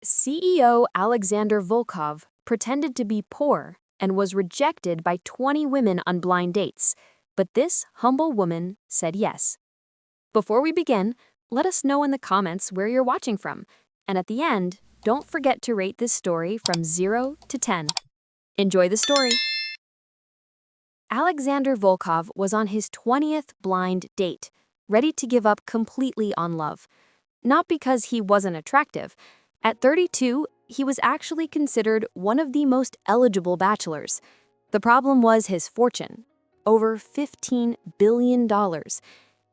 CEO Alexander Volkov pretended to be poor and was rejected by 20 women on blind dates, but this humble woman said yes. Before we begin, let us know in the comments where you're watching from, and at the end, don't forget to rate this story from 0 to 10. Enjoy the story. Alexander Volkov was on his 20th blind date, ready to give up completely on love. Not because he wasn't attractive. At 32, he was actually considered one of the most eligible bachelors. The problem was his fortune, over $15 billion.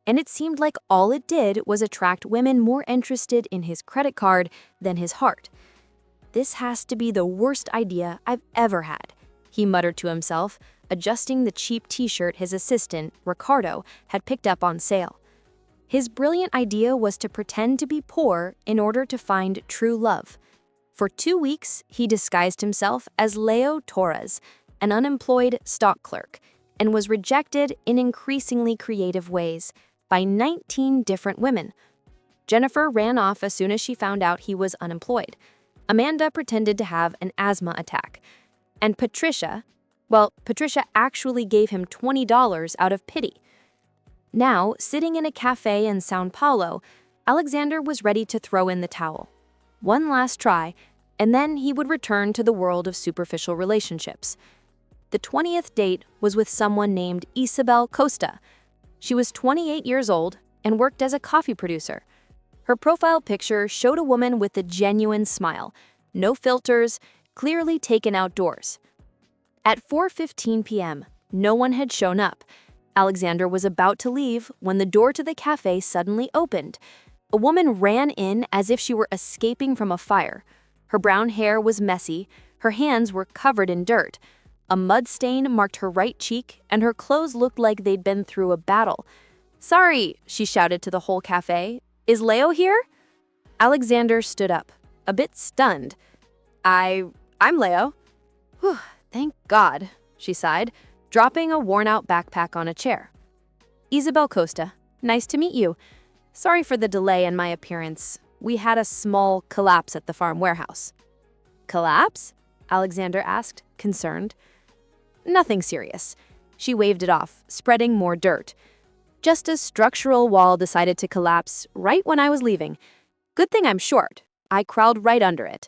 And it seemed like all it did was attract women more interested in his credit card than his heart. "This has to be the worst idea I've ever had," he muttered to himself, adjusting the cheap t-shirt his assistant, Ricardo, had picked up on sale. His brilliant idea was to pretend to be poor in order to find true love. For 2 weeks, he disguised himself as Leo Torres, an unemployed stock clerk, and was rejected in increasingly creative ways by 19 different women. Jennifer ran off as soon as she found out he was unemployed. Amanda pretended to have an asthma attack. And Patricia actually gave him $20 out of pity. Now, sitting in a cafe in São Paulo, Alexander was ready to throw in the towel. One last try, and then he would return to the world of superficial relationships. The 20th date was with someone named Isabelle Costa. She was 28 years old and worked as a coffee producer. Her profile picture showed a woman with a genuine smile, no filters, clearly taken outdoors. At 4:15 p.m., no one had shown up. Alexander was about to leave when the door to the cafe suddenly opened. A woman ran in as if she were escaping from a fire. Her brown hair was messy, her hands were covered in dirt. A mud stain marked her right cheek, and her clothes looked like they'd been through a battle. "Sorry," she shouted to the whole cafe. "Is Leo here?" Alexander stood up, a bit stunned. I'm Leo." "Whew, thank God," she sighed, dropping a worn-out backpack on a chair. "Isabelle Costa, nice to meet you. Sorry for the delay in my appearance. We had a small collapse at the farm warehouse." "Collapse?" Alexander asked, concerned. "Nothing serious." She waved it off, spreading more dirt. "Just a structural wall decided to collapse right when I was leaving. Good thing I'm short. I crawled right under it."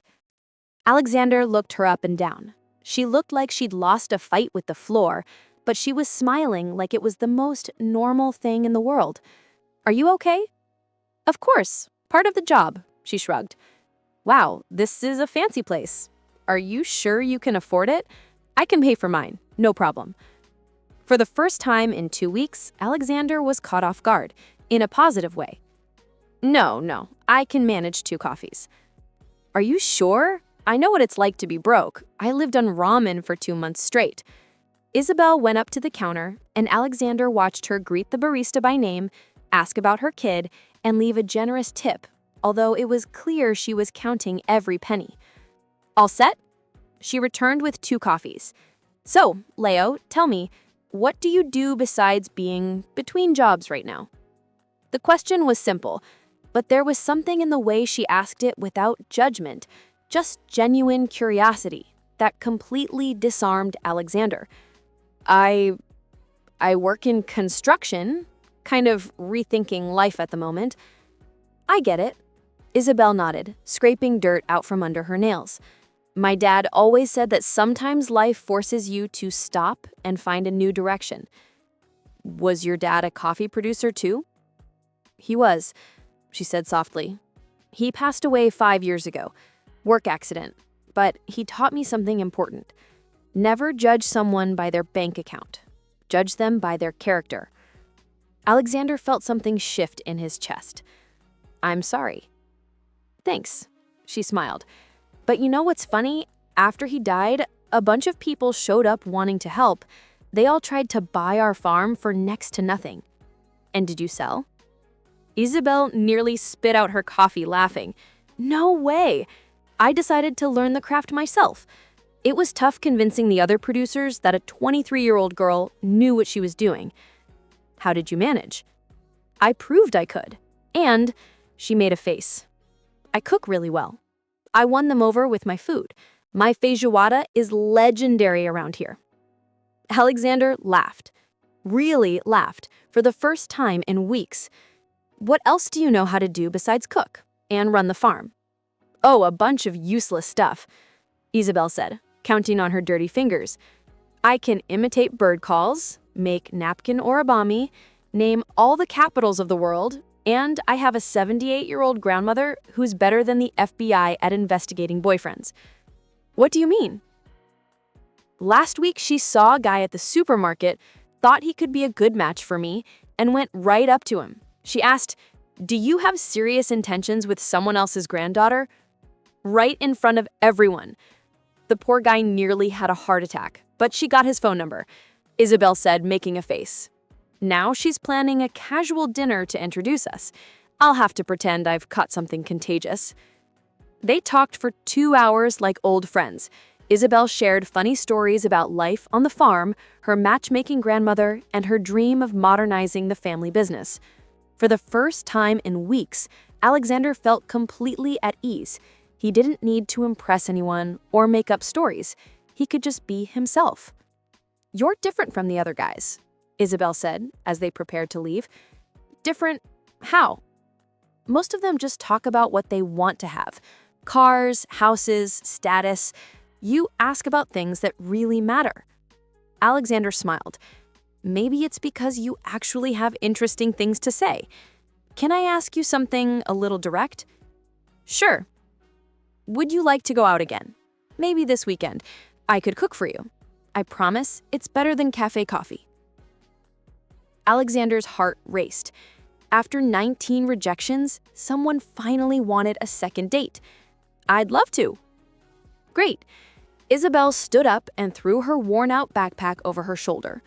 Alexander looked her up and down. She looked like she'd lost a fight with the floor, but she was smiling like it was the most normal thing in the world. "Are you okay?" "Of course, part of the job," she shrugged. "Wow, this is a fancy place. Are you sure you can afford it? I can pay for mine, no problem." For the first time in 2 weeks, Alexander was caught off guard, in a positive way. No, I can manage 2 coffees." "Are you sure? I know what it's like to be broke. I lived on ramen for 2 months straight." Isabelle went up to the counter, and Alexander watched her greet the barista by name, ask about her kid, and leave a generous tip, although it was clear she was counting every penny. "All set?" She returned with 2 coffees. "So, Leo, tell me, what do you do besides being between jobs right now?" The question was simple, but there was something in the way she asked it without judgment, just genuine curiosity that completely disarmed Alexander. I work in construction, kind of rethinking life at the moment." "I get it." Isabelle nodded, scraping dirt out from under her nails. "My dad always said that sometimes life forces you to stop and find a new direction." "Was your dad a coffee producer too?" "He was," she said softly. "He passed away 5 years ago. Work accident. But he taught me something important. Never judge someone by their bank account. Judge them by their character." Alexander felt something shift in his chest. "I'm sorry." "Thanks," she smiled. "But you know what's funny? After he died, a bunch of people showed up wanting to help. They all tried to buy our farm for next to nothing." "And did you sell?" Isabelle nearly spit out her coffee laughing. "No way! I decided to learn the craft myself. It was tough convincing the other producers that a 23-year-old girl knew what she was doing." "How did you manage?" "I proved I could. And," she made a face, "I cook really well. I won them over with my food. My feijoada is legendary around here." Alexander laughed. Really laughed, for the first time in weeks. "What else do you know how to do besides cook and run the farm?" "Oh, a bunch of useless stuff," Isabelle said, counting on her dirty fingers. "I can imitate bird calls, make napkin origami, name all the capitals of the world, and I have a 78-year-old grandmother who's better than the FBI at investigating boyfriends." "What do you mean?" "Last week she saw a guy at the supermarket, thought he could be a good match for me, and went right up to him. She asked, 'Do you have serious intentions with someone else's granddaughter?' Right in front of everyone. The poor guy nearly had a heart attack, but she got his phone number," Isabelle said, making a face. "Now she's planning a casual dinner to introduce us. I'll have to pretend I've caught something contagious." They talked for 2 hours like old friends. Isabelle shared funny stories about life on the farm, her matchmaking grandmother, and her dream of modernizing the family business. For the first time in weeks, Alexander felt completely at ease. He didn't need to impress anyone or make up stories. He could just be himself. "You're different from the other guys," Isabelle said as they prepared to leave. "Different? How?" "Most of them just talk about what they want to have. Cars, houses, status. You ask about things that really matter." Alexander smiled. "Maybe it's because you actually have interesting things to say. Can I ask you something a little direct?" "Sure." "Would you like to go out again? Maybe this weekend. I could cook for you. I promise it's better than cafe coffee." Alexander's heart raced. After 19 rejections, someone finally wanted a second date. "I'd love to." "Great." Isabelle stood up and threw her worn-out backpack over her shoulder.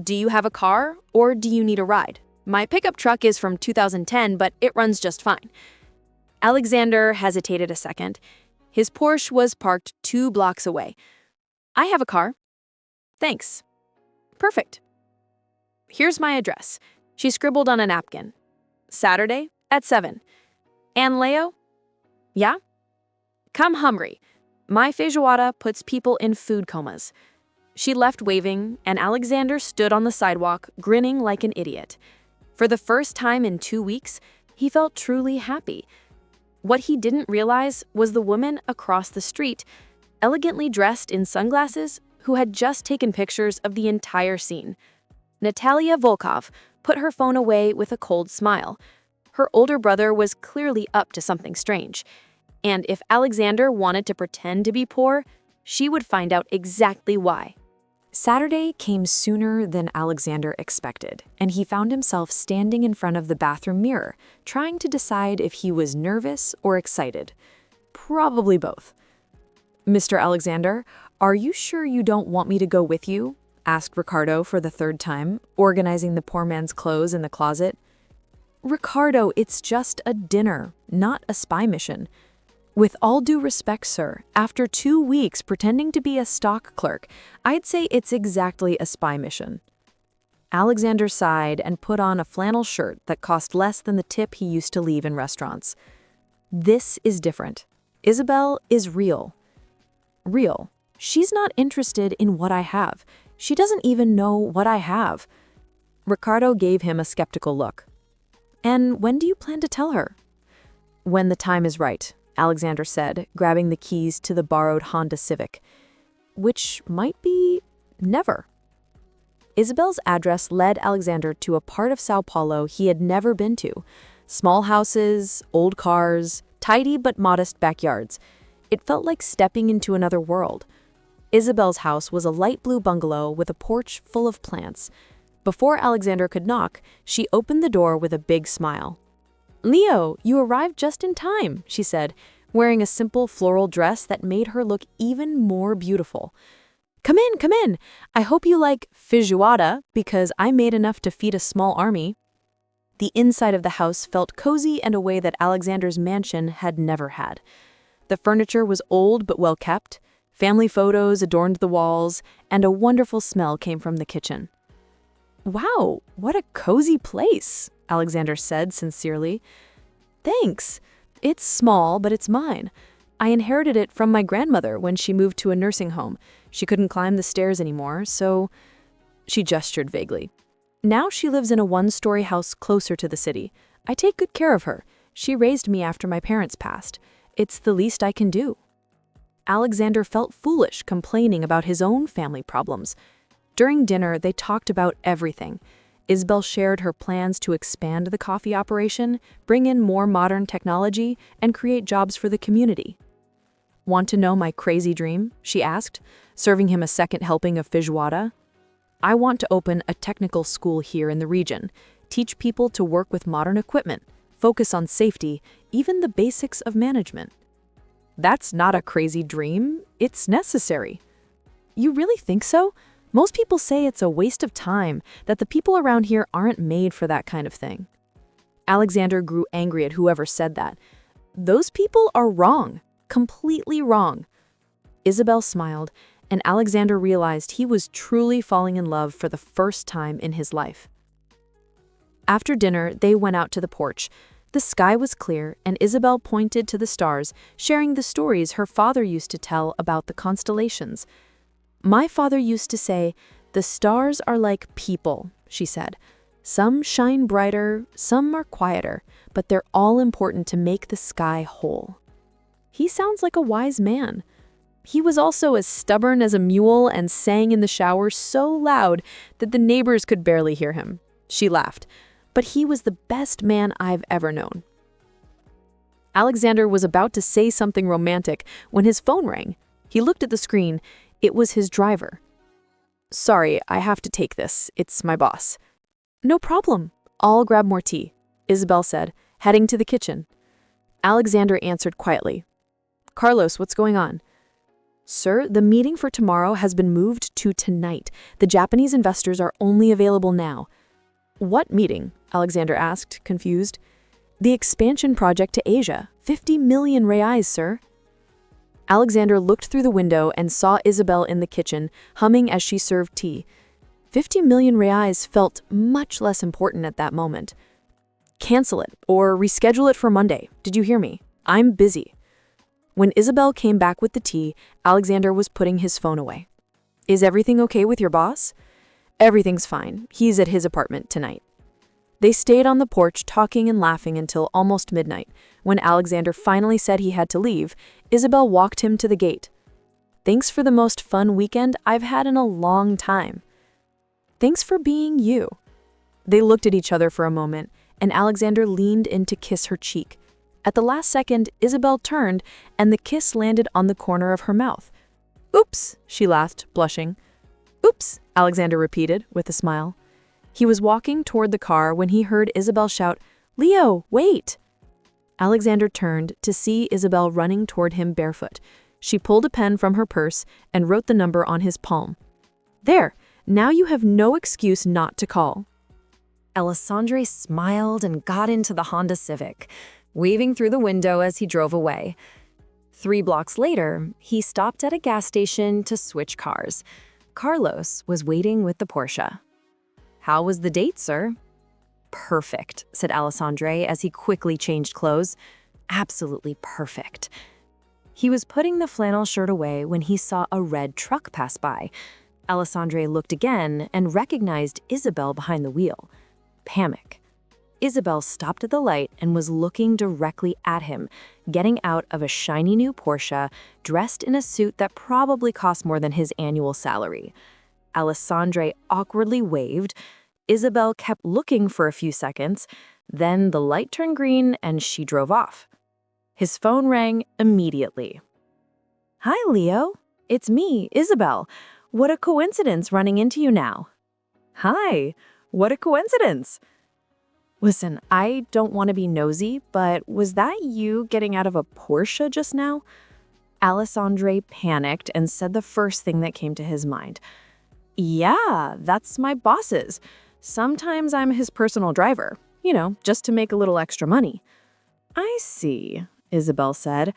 "Do you have a car, or do you need a ride? My pickup truck is from 2010, but it runs just fine." Alexander hesitated a second. His Porsche was parked 2 blocks away. "I have a car." "Thanks." "Perfect. Here's my address." She scribbled on a napkin. "Saturday at 7. "And Leo?" "Yeah?" "Come hungry. My feijoada puts people in food comas." She left waving, and Alexander stood on the sidewalk, grinning like an idiot. For the first time in 2 weeks, he felt truly happy. What he didn't realize was the woman across the street, elegantly dressed in sunglasses, who had just taken pictures of the entire scene. Natalia Volkov put her phone away with a cold smile. Her older brother was clearly up to something strange. And if Alexander wanted to pretend to be poor, she would find out exactly why. Saturday came sooner than Alexander expected, and he found himself standing in front of the bathroom mirror, trying to decide if he was nervous or excited. Probably both. "Mr. Alexander, are you sure you don't want me to go with you?" asked Ricardo for the 3rd time, organizing the poor man's clothes in the closet. "Ricardo, it's just a dinner, not a spy mission." "With all due respect, sir, after 2 weeks pretending to be a stock clerk, I'd say it's exactly a spy mission." Alexander sighed and put on a flannel shirt that cost less than the tip he used to leave in restaurants. "This is different. Isabelle is real." "Real? She's not interested in what I have. She doesn't even know what I have." Ricardo gave him a skeptical look. "And when do you plan to tell her?" "When the time is right," Alexander said, grabbing the keys to the borrowed Honda Civic. "Which might be never." Isabelle's address led Alexander to a part of São Paulo he had never been to. Small houses, old cars, tidy but modest backyards. It felt like stepping into another world. Isabelle's house was a light blue bungalow with a porch full of plants. Before Alexander could knock, she opened the door with a big smile. "Leo, you arrived just in time," she said, wearing a simple floral dress that made her look even more beautiful. Come in, come in. I hope you like feijoada, because I made enough to feed a small army." The inside of the house felt cozy in a way that Alexander's mansion had never had. The furniture was old but well kept, family photos adorned the walls, and a wonderful smell came from the kitchen. "Wow, what a cozy place," Alexander said sincerely. "Thanks. It's small, but it's mine. I inherited it from my grandmother when she moved to a nursing home. She couldn't climb the stairs anymore, so she gestured vaguely. Now she lives in a one-story house closer to the city. I take good care of her. She raised me after my parents passed. It's the least I can do. Alexander felt foolish complaining about his own family problems. During dinner, they talked about everything. Isabelle shared her plans to expand the coffee operation, bring in more modern technology, and create jobs for the community. Want to know my crazy dream? She asked, serving him a second helping of feijoada. I want to open a technical school here in the region, teach people to work with modern equipment, focus on safety, even the basics of management. That's not a crazy dream, it's necessary. You really think so? Most people say it's a waste of time, that the people around here aren't made for that kind of thing. Alexander grew angry at whoever said that. Those people are wrong, completely wrong. Isabelle smiled, and Alexander realized he was truly falling in love for the first time in his life. After dinner, they went out to the porch. The sky was clear, and Isabelle pointed to the stars, sharing the stories her father used to tell about the constellations. My father used to say, "The stars are like people," she said. "Some shine brighter, some are quieter, but they're all important to make the sky whole." He sounds like a wise man. He was also as stubborn as a mule and sang in the shower so loud that the neighbors could barely hear him. She laughed. But he was the best man I've ever known. Alexander was about to say something romantic when his phone rang. He looked at the screen. It was his driver. "Sorry, I have to take this. It's my boss." "No problem. I'll grab more tea," Isabelle said, heading to the kitchen. Alexander answered quietly. "Carlos, what's going on?" "Sir, the meeting for tomorrow has been moved to tonight. The Japanese investors are only available now." "What meeting?" Alexander asked, confused. "The expansion project to Asia. 50 million reais, sir." Alexander looked through the window and saw Isabelle in the kitchen, humming as she served tea. 50 million reais felt much less important at that moment. "Cancel it, or reschedule it for Monday. Did you hear me? I'm busy." When Isabelle came back with the tea, Alexander was putting his phone away. "Is everything okay with your boss?" "Everything's fine. He's at his apartment tonight." They stayed on the porch talking and laughing until almost midnight. When Alexander finally said he had to leave, Isabelle walked him to the gate. "Thanks for the most fun weekend I've had in a long time." "Thanks for being you." They looked at each other for a moment, and Alexander leaned in to kiss her cheek. At the last second, Isabelle turned, and the kiss landed on the corner of her mouth. "Oops," she laughed, blushing. "Oops," Alexander repeated, with a smile. He was walking toward the car when he heard Isabelle shout, "Leo, wait!" Alexander turned to see Isabelle running toward him barefoot. She pulled a pen from her purse and wrote the number on his palm. "There, now you have no excuse not to call." Alessandre smiled and got into the Honda Civic, waving through the window as he drove away. 3 blocks later, he stopped at a gas station to switch cars. Carlos was waiting with the Porsche. "How was the date, sir?" "Perfect," said Alessandre as he quickly changed clothes. "Absolutely perfect." He was putting the flannel shirt away when he saw a red truck pass by. Alessandre looked again and recognized Isabelle behind the wheel. Panic. Isabelle stopped at the light and was looking directly at him, getting out of a shiny new Porsche, dressed in a suit that probably cost more than his annual salary. Alessandre awkwardly waved. Isabelle kept looking for a few seconds. Then the light turned green and she drove off. His phone rang immediately. "Hi, Leo. It's me, Isabelle. What a coincidence running into you now." "Hi. What a coincidence." "Listen, I don't want to be nosy, but was that you getting out of a Porsche just now?" Alessandre panicked and said the first thing that came to his mind. "Yeah, that's my boss's. Sometimes I'm his personal driver, just to make a little extra money." "I see," Isabelle said,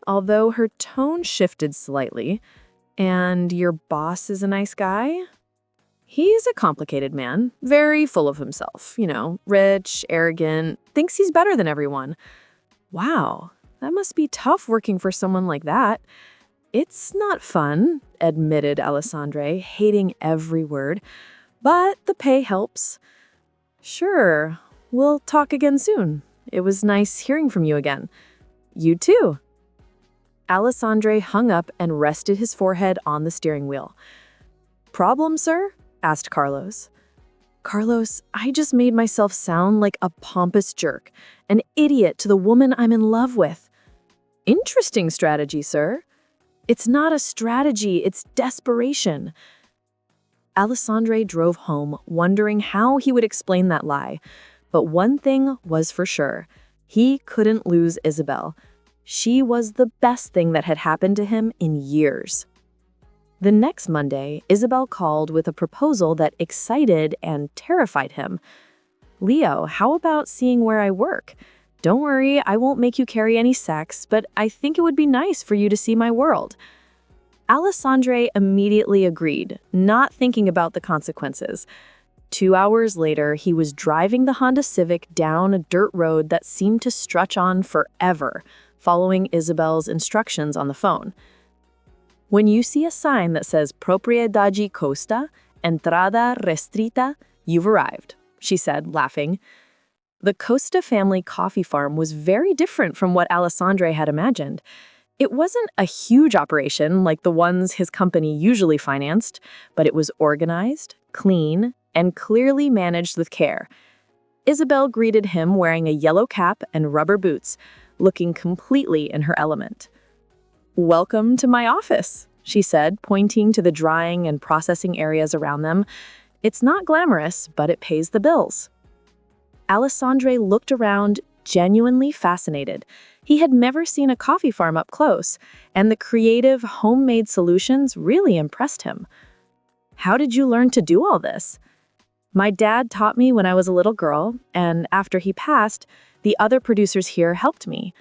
although her tone shifted slightly. "And your boss is a nice guy?" "He's a complicated man, very full of himself, rich, arrogant, thinks he's better than everyone." "Wow, That must be tough working for someone like that. It's not fun, admitted Alessandre, hating every word, but the pay helps. Sure, we'll talk again soon. It was nice hearing from you again. You too. Alessandre hung up and rested his forehead on the steering wheel. Problem, sir? Asked Carlos. Carlos, I just made myself sound like a pompous jerk, an idiot to the woman I'm in love with. Interesting strategy, sir. It's not a strategy, it's desperation. Alessandre drove home, wondering how he would explain that lie. But one thing was for sure. He couldn't lose Isabelle. She was the best thing that had happened to him in years. The next Monday, Isabelle called with a proposal that excited and terrified him. Leo, how about seeing where I work? Don't worry, I won't make you carry any sacks, but I think it would be nice for you to see my world. Alessandre immediately agreed, not thinking about the consequences. 2 hours later, he was driving the Honda Civic down a dirt road that seemed to stretch on forever, following Isabelle's instructions on the phone. When you see a sign that says Propriedade Costa, Entrada Restrita, you've arrived, she said, laughing. The Costa family coffee farm was very different from what Alessandre had imagined. It wasn't a huge operation like the ones his company usually financed, but it was organized, clean, and clearly managed with care. Isabelle greeted him wearing a yellow cap and rubber boots, looking completely in her element. Welcome to my office, she said, pointing to the drying and processing areas around them. It's not glamorous, but it pays the bills. Alessandre looked around, genuinely fascinated. He had never seen a coffee farm up close, and the creative, homemade solutions really impressed him. How did you learn to do all this? My dad taught me when I was a little girl, and after he passed, the other producers here helped me.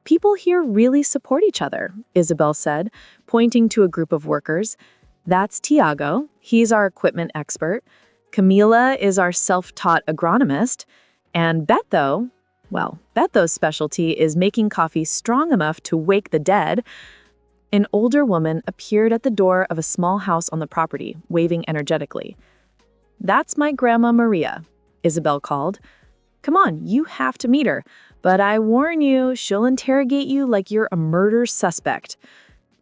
People here really support each other, Isabelle said, pointing to a group of workers. That's Tiago, he's our equipment expert. Camila is our self-taught agronomist. And Beto's specialty is making coffee strong enough to wake the dead. An older woman appeared at the door of a small house on the property, waving energetically. That's my Grandma Maria, Isabelle called. Come on, you have to meet her. But I warn you, she'll interrogate you like you're a murder suspect.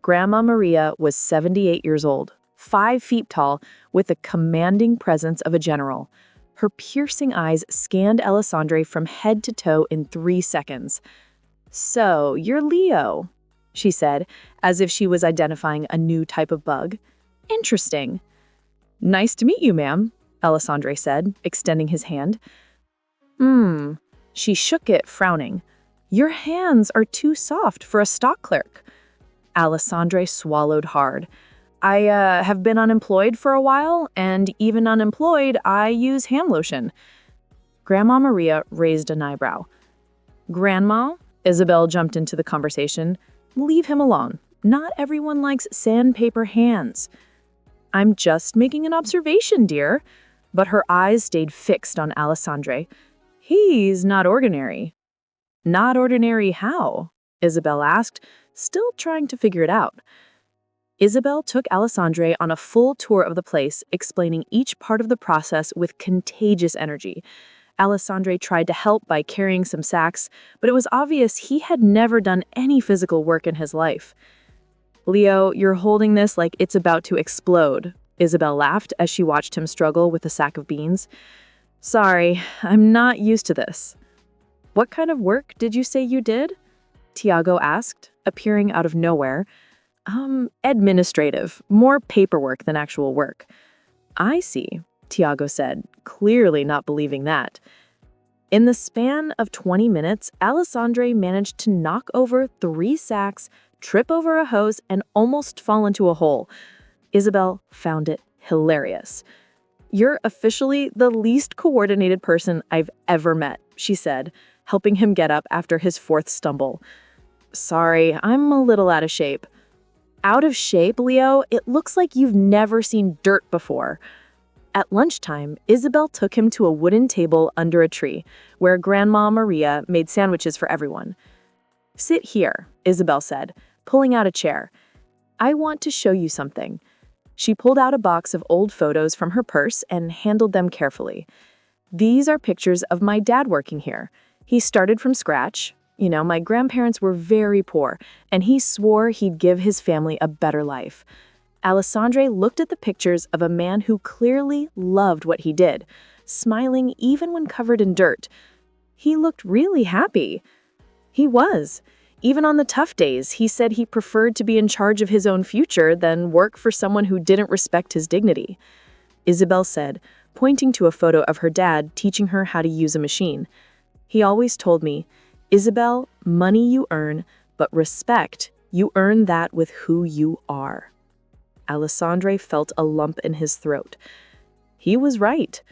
Grandma Maria was 78 years old, 5 feet tall, with the commanding presence of a general. Her piercing eyes scanned Alessandre from head to toe in 3 seconds. So, you're Leo, she said, as if she was identifying a new type of bug. Interesting. Nice to meet you, ma'am, Alessandre said, extending his hand. She shook it, frowning. Your hands are too soft for a stock clerk. Alessandre swallowed hard. I have been unemployed for a while, and even unemployed, I use hand lotion. Grandma Maria raised an eyebrow. Grandma, Isabelle jumped into the conversation. Leave him alone. Not everyone likes sandpaper hands. I'm just making an observation, dear. But her eyes stayed fixed on Alessandre. He's not ordinary. Not ordinary how? Isabelle asked, still trying to figure it out. Isabelle took Alessandre on a full tour of the place, explaining each part of the process with contagious energy. Alessandre tried to help by carrying some sacks, but it was obvious he had never done any physical work in his life. Leo, you're holding this like it's about to explode, Isabelle laughed as she watched him struggle with a sack of beans. Sorry, I'm not used to this. What kind of work did you say you did? Tiago asked, appearing out of nowhere. Administrative, more paperwork than actual work. I see, Tiago said, clearly not believing that. In the span of 20 minutes, Alessandre managed to knock over 3 sacks, trip over a hose, and almost fall into a hole. Isabelle found it hilarious. You're officially the least coordinated person I've ever met, she said, helping him get up after his 4th stumble. Sorry, I'm a little out of shape. Out of shape, Leo? It looks like you've never seen dirt before. At lunchtime, Isabelle took him to a wooden table under a tree, where Grandma Maria made sandwiches for everyone. "Sit here," Isabelle said, pulling out a chair. "I want to show you something." She pulled out a box of old photos from her purse and handled them carefully. "These are pictures of my dad working here. He started from scratch. My grandparents were very poor, and he swore he'd give his family a better life." Alessandre looked at the pictures of a man who clearly loved what he did, smiling even when covered in dirt. He looked really happy. He was. Even on the tough days, he said he preferred to be in charge of his own future than work for someone who didn't respect his dignity. Isabelle said, pointing to a photo of her dad teaching her how to use a machine. "He always told me, 'Isabelle, money you earn, but respect, you earn that with who you are.'" Alessandre felt a lump in his throat. He was right.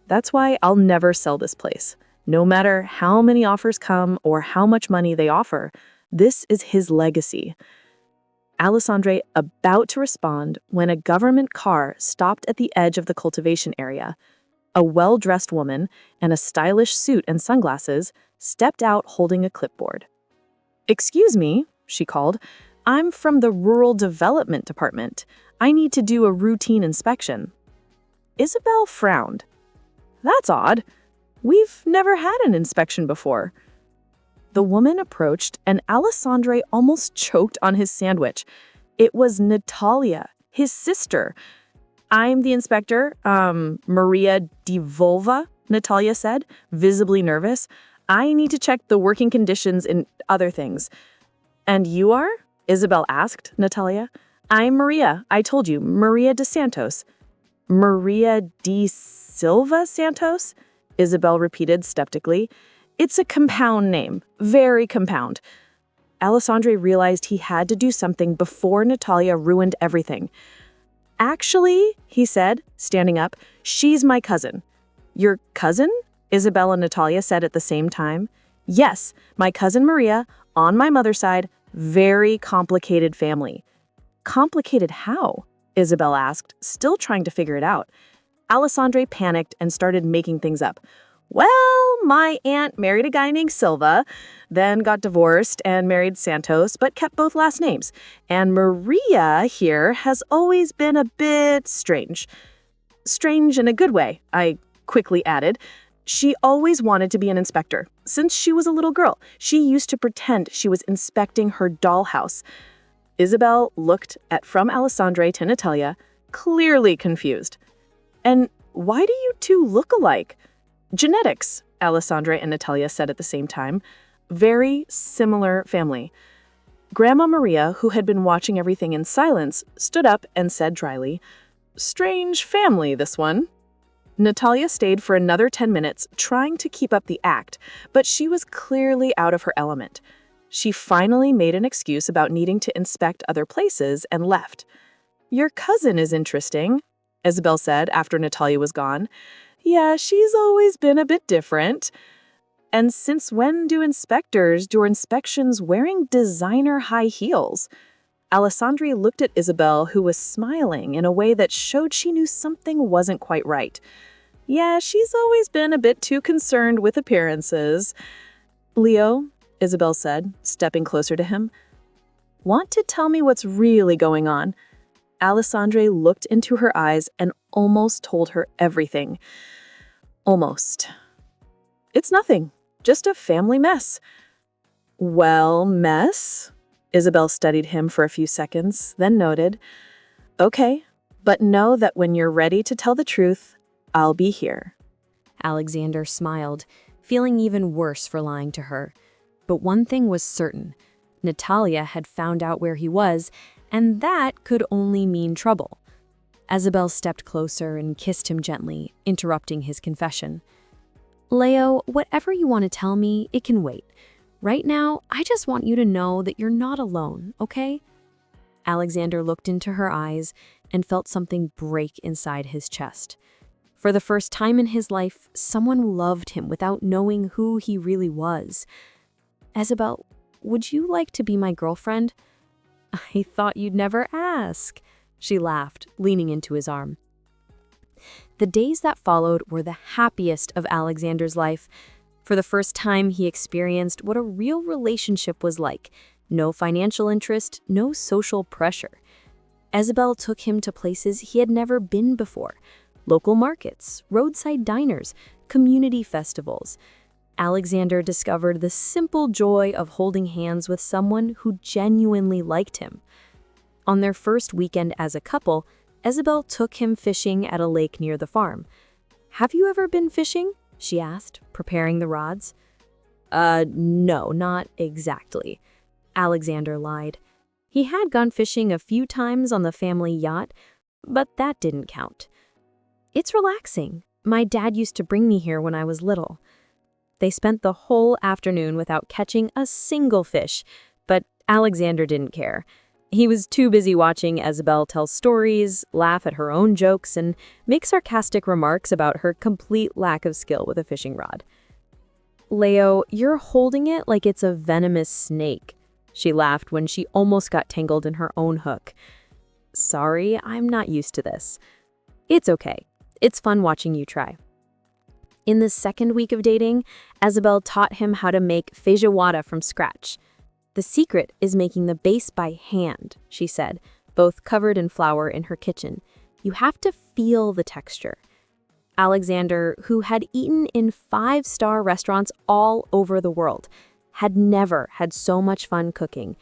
That's why I'll never sell this place. No matter how many offers come or how much money they offer, this is his legacy. Alessandre about to respond when a government car stopped at the edge of the cultivation area. A well-dressed woman in a stylish suit and sunglasses stepped out holding a clipboard. "Excuse me," she called. "I'm from the Rural Development Department. I need to do a routine inspection." Isabelle frowned. "That's odd. We've never had an inspection before." The woman approached, and Alessandre almost choked on his sandwich. It was Natalia, his sister. "I'm the inspector, Maria Di Volva," Natalia said, visibly nervous. "I need to check the working conditions and other things." "And you are?" Isabelle asked Natalia. "I'm Maria. I told you, Maria de Santos." "Maria de Silva Santos?" Isabelle repeated skeptically. "It's a compound name. Very compound." Alessandre realized he had to do something before Natalia ruined everything. "Actually," he said, standing up, "she's my cousin." "Your cousin?" Isabelle and Natalia said at the same time. "Yes, my cousin Maria, on my mother's side, very complicated family." "Complicated how?" Isabelle asked, still trying to figure it out. Alessandre panicked and started making things up. "Well, my aunt married a guy named Silva, then got divorced and married Santos, but kept both last names. And Maria here has always been a bit strange. Strange in a good way," I quickly added. "She always wanted to be an inspector. Since she was a little girl, she used to pretend she was inspecting her dollhouse." Isabelle looked from Alessandre to Natalia, clearly confused. "And why do you two look alike?" "Genetics," Alessandre and Natalia said at the same time. "Very similar family." Grandma Maria, who had been watching everything in silence, stood up and said dryly, "Strange family, this one." Natalia stayed for another 10 minutes, trying to keep up the act, but she was clearly out of her element. She finally made an excuse about needing to inspect other places and left. "Your cousin is interesting," Isabelle said after Natalia was gone. "Yeah, she's always been a bit different." "And since when do inspectors do inspections wearing designer high heels?" Alessandre looked at Isabelle, who was smiling in a way that showed she knew something wasn't quite right. "Yeah, she's always been a bit too concerned with appearances." "Leo," Isabelle said, stepping closer to him, "want to tell me what's really going on?" Alessandre looked into her eyes and almost told her everything. Almost. "It's nothing. Just a family mess." "Well, mess?" Isabelle studied him for a few seconds, then noted, "Okay, but know that when you're ready to tell the truth, I'll be here." Alexander smiled, feeling even worse for lying to her. But one thing was certain. Natalia had found out where he was, and that could only mean trouble. Isabelle stepped closer and kissed him gently, interrupting his confession. "Leo, whatever you want to tell me, it can wait. Right now, I just want you to know that you're not alone, okay?" Alexander looked into her eyes and felt something break inside his chest. For the first time in his life, someone loved him without knowing who he really was. "Isabelle, would you like to be my girlfriend?" "I thought you'd never ask," she laughed, leaning into his arm. The days that followed were the happiest of Alexander's life. For the first time, he experienced what a real relationship was like. No financial interest, no social pressure. Isabelle took him to places he had never been before. Local markets, roadside diners, community festivals. Alexander discovered the simple joy of holding hands with someone who genuinely liked him. On their first weekend as a couple, Isabelle took him fishing at a lake near the farm. "Have you ever been fishing?" she asked, preparing the rods. No, not exactly," Alexander lied. He had gone fishing a few times on the family yacht, but that didn't count. "It's relaxing. My dad used to bring me here when I was little." They spent the whole afternoon without catching a single fish, but Alexander didn't care. He was too busy watching Isabelle tell stories, laugh at her own jokes, and make sarcastic remarks about her complete lack of skill with a fishing rod. "Leo, you're holding it like it's a venomous snake," she laughed when she almost got tangled in her own hook. "Sorry, I'm not used to this." "It's okay. It's fun watching you try." In the second week of dating, Isabelle taught him how to make feijoada from scratch. "The secret is making the base by hand," she said, both covered in flour in her kitchen. "You have to feel the texture." Alexander, who had eaten in 5-star restaurants all over the world, had never had so much fun cooking,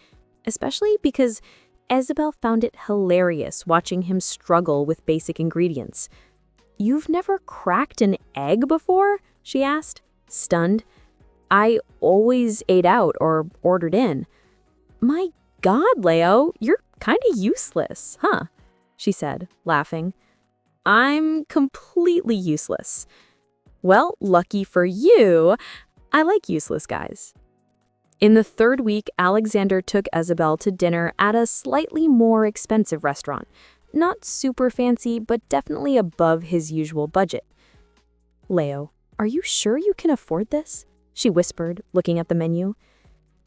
especially because Isabelle found it hilarious watching him struggle with basic ingredients. "You've never cracked an egg before?" she asked, stunned. "I always ate out or ordered in." "My God, Leo, you're kind of useless, huh?" she said, laughing. "I'm completely useless." "Well, lucky for you, I like useless guys." In the third week, Alexander took Isabelle to dinner at a slightly more expensive restaurant. Not super fancy, but definitely above his usual budget. "Leo, are you sure you can afford this?" she whispered, looking at the menu.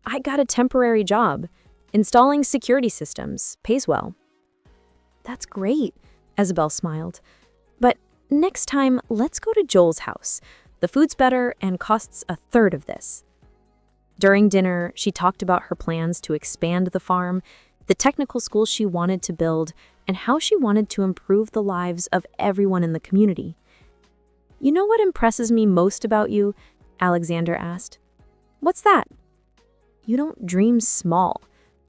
"I got a temporary job. Installing security systems. Pays well." "That's great," Isabelle smiled. "But next time, let's go to Joel's house. The food's better and costs a third of this." During dinner, she talked about her plans to expand the farm, the technical school she wanted to build, and how she wanted to improve the lives of everyone in the community. "You know what impresses me most about you?" Alexander asked. "What's that?" "You don't dream small.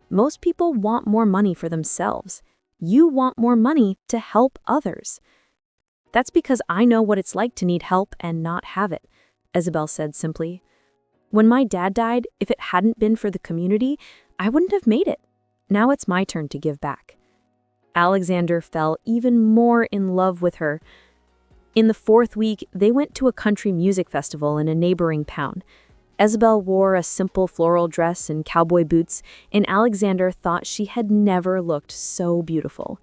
Most people want more money for themselves. You want more money to help others." "That's because I know what it's like to need help and not have it," Isabelle said simply. "When my dad died, if it hadn't been for the community, I wouldn't have made it. Now it's my turn to give back." Alexander fell even more in love with her. In the fourth week, they went to a country music festival in a neighboring town. Isabelle wore a simple floral dress and cowboy boots, and Alexander thought she had never looked so beautiful.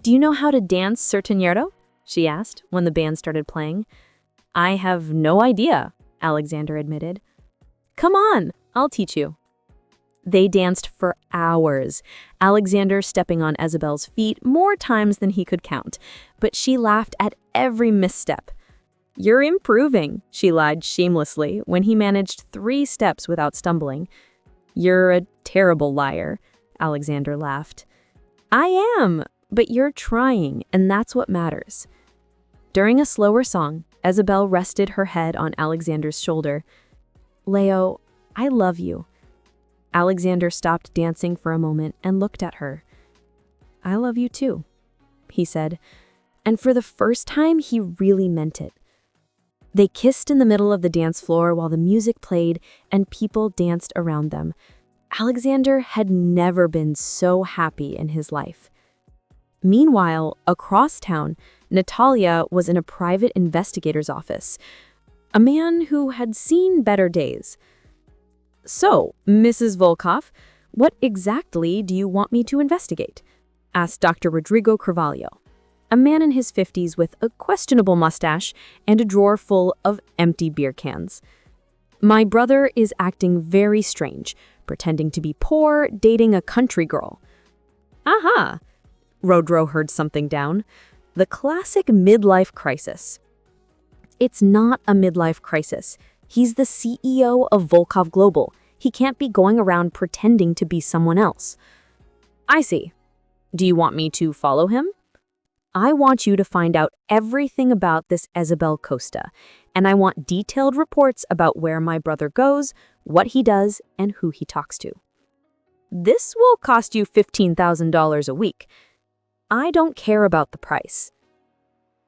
"Do you know how to dance sertanejo?" she asked when the band started playing. "I have no idea," Alexander admitted. "Come on, I'll teach you." They danced for hours, Alexander stepping on Isabelle's feet more times than he could count, but she laughed at every misstep. "You're improving," she lied shamelessly when he managed 3 steps without stumbling. "You're a terrible liar," Alexander laughed. "I am, but you're trying, and that's what matters." During a slower song, Isabelle rested her head on Alexander's shoulder. "Leo, I love you." Alexander stopped dancing for a moment and looked at her. "I love you too," he said, and for the first time he really meant it. They kissed in the middle of the dance floor while the music played and people danced around them. Alexander had never been so happy in his life. Meanwhile, across town, Natalia was in a private investigator's office, a man who had seen better days. "So, Mrs. Volkov, what exactly do you want me to investigate?" asked Dr. Rodrigo Carvalho, a man in his 50s with a questionable mustache and a drawer full of empty beer cans. "My brother is acting very strange, pretending to be poor, dating a country girl." "Aha!" Rodro heard something down. "The classic midlife crisis." "It's not a midlife crisis. He's the CEO of Volkov Global. He can't be going around pretending to be someone else. I see. Do you want me to follow him? I want you to find out everything about this Isabelle Costa, and I want detailed reports about where my brother goes, what he does, and who he talks to. This will cost you $15,000 a week. I don't care about the price.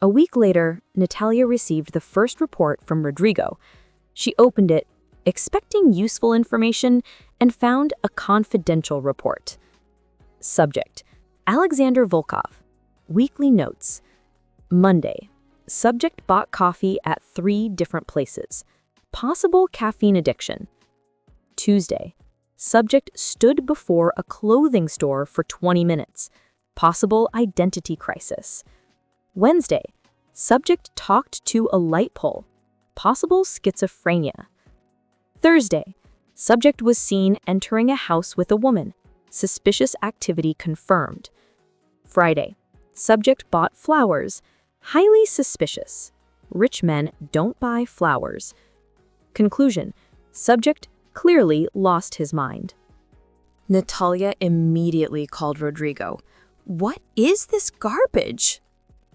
A week later, Natalia received the first report from Rodrigo. She opened it, expecting useful information, and found a confidential report. Subject: Alexander Volkov. Weekly notes. Monday. Subject bought coffee at 3 different places. Possible caffeine addiction. Tuesday. Subject stood before a clothing store for 20 minutes. Possible identity crisis. Wednesday. Subject talked to a light pole. Possible schizophrenia. Thursday. Subject was seen entering a house with a woman. Suspicious activity confirmed. Friday. Subject bought flowers. Highly suspicious. Rich men don't buy flowers. Conclusion: subject clearly lost his mind. Natalia immediately called Rodrigo. What is this garbage?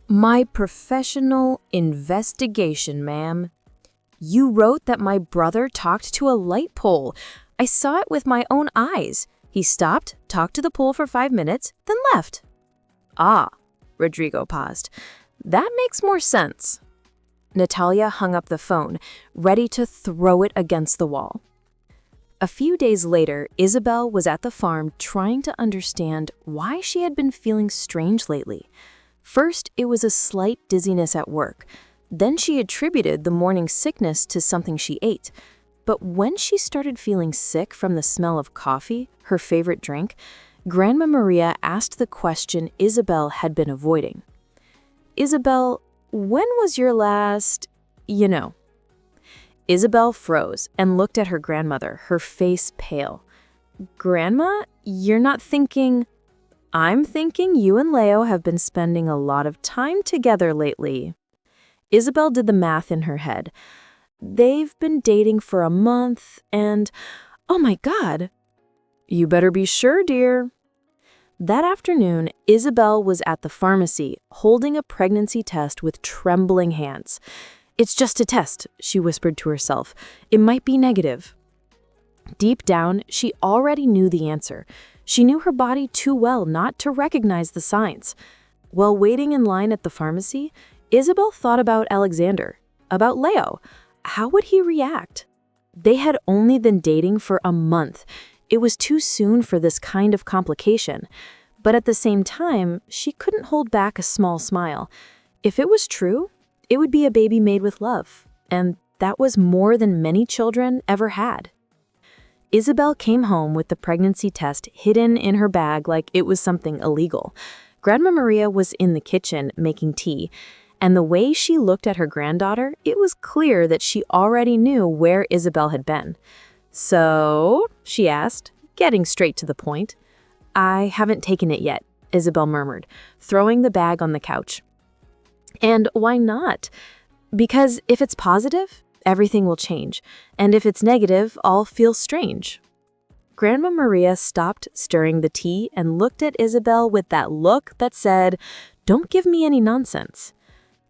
My professional investigation, ma'am. You wrote that my brother talked to a light pole. I saw it with my own eyes. He stopped, talked to the pole for 5 minutes, then left. Ah, Rodrigo paused. That makes more sense. Natalia hung up the phone, ready to throw it against the wall. A few days later, Isabelle was at the farm trying to understand why she had been feeling strange lately. First, it was a slight dizziness at work. Then she attributed the morning sickness to something she ate. But when she started feeling sick from the smell of coffee, her favorite drink, Grandma Maria asked the question Isabelle had been avoiding. Isabelle, when was your last, Isabelle froze and looked at her grandmother, her face pale. Grandma, you're not thinking... I'm thinking you and Leo have been spending a lot of time together lately. Isabelle did the math in her head. They've been dating for a month and... Oh my God! You better be sure, dear. That afternoon, Isabelle was at the pharmacy, holding a pregnancy test with trembling hands. It's just a test, she whispered to herself. It might be negative. Deep down, she already knew the answer. She knew her body too well not to recognize the signs. While waiting in line at the pharmacy, Isabelle thought about Alexander, about Leo. How would he react? They had only been dating for a month. It was too soon for this kind of complication. But at the same time, she couldn't hold back a small smile. If it was true, it would be a baby made with love. And that was more than many children ever had. Isabelle came home with the pregnancy test hidden in her bag like it was something illegal. Grandma Maria was in the kitchen making tea, and the way she looked at her granddaughter, it was clear that she already knew where Isabelle had been. So, she asked, getting straight to the point. I haven't taken it yet, Isabelle murmured, throwing the bag on the couch. And why not? Because if it's positive, everything will change, and if it's negative, I'll feel strange. Grandma Maria stopped stirring the tea and looked at Isabelle with that look that said, "Don't give me any nonsense."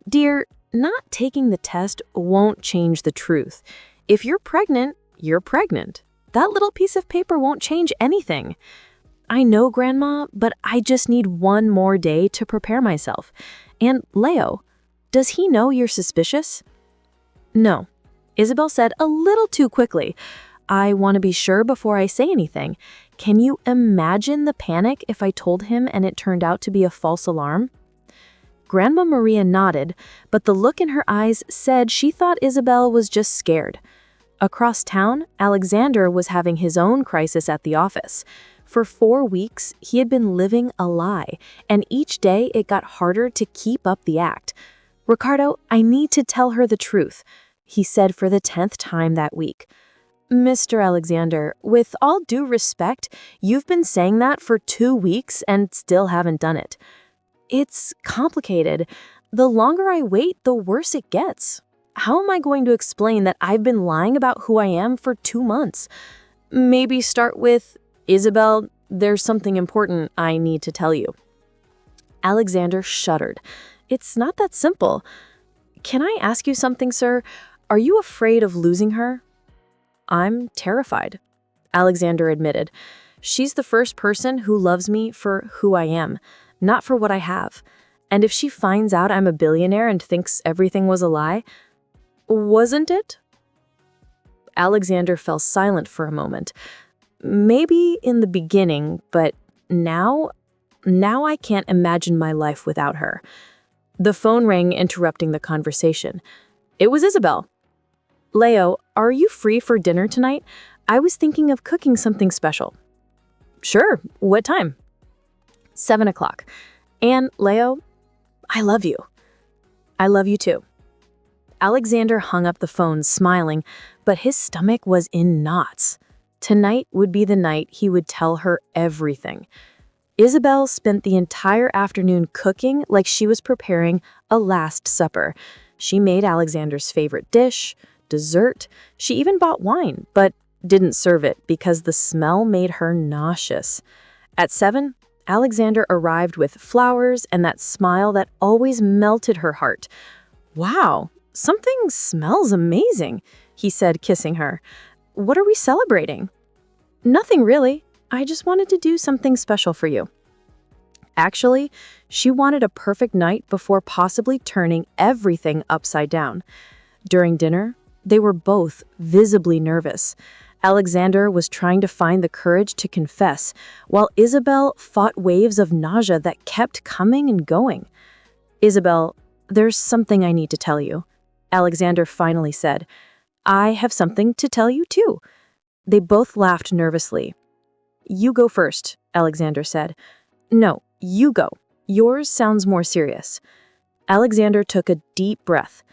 Dear, not taking the test won't change the truth. If you're pregnant, you're pregnant. That little piece of paper won't change anything. I know, Grandma, but I just need one more day to prepare myself. And Leo, does he know you're suspicious? No, Isabelle said a little too quickly. I want to be sure before I say anything. Can you imagine the panic if I told him and it turned out to be a false alarm? Grandma Maria nodded, but the look in her eyes said she thought Isabelle was just scared. Across town, Alexander was having his own crisis at the office. For 4 weeks, he had been living a lie, and each day it got harder to keep up the act. Ricardo, I need to tell her the truth, he said for the 10th time that week. Mr. Alexander, with all due respect, you've been saying that for 2 weeks and still haven't done it. It's complicated. The longer I wait, the worse it gets. How am I going to explain that I've been lying about who I am for 2 months? Maybe start with, Isabelle, there's something important I need to tell you. Alexander shuddered. It's not that simple. Can I ask you something, sir? Are you afraid of losing her? I'm terrified, Alexander admitted. She's the first person who loves me for who I am, not for what I have. And if she finds out I'm a billionaire and thinks everything was a lie, wasn't it? Alexander fell silent for a moment. Maybe in the beginning, but now I can't imagine my life without her. The phone rang, interrupting the conversation. It was Isabelle. Leo, are you free for dinner tonight? I was thinking of cooking something special. Sure, what time? 7 o'clock. And Leo, I love you. I love you too. Alexander hung up the phone, smiling, but his stomach was in knots. Tonight would be the night he would tell her everything. Isabelle spent the entire afternoon cooking like she was preparing a last supper. She made Alexander's favorite dish, dessert. She even bought wine, but didn't serve it because the smell made her nauseous. At 7, Alexander arrived with flowers and that smile that always melted her heart. Wow, something smells amazing, he said, kissing her. What are we celebrating? Nothing really. I just wanted to do something special for you. Actually, she wanted a perfect night before possibly turning everything upside down. During dinner, they were both visibly nervous. Alexander was trying to find the courage to confess, while Isabelle fought waves of nausea that kept coming and going. Isabelle, there's something I need to tell you, Alexander finally said. I have something to tell you too. They both laughed nervously. You go first, Alexander said. No, you go. Yours sounds more serious. Alexander took a deep breath.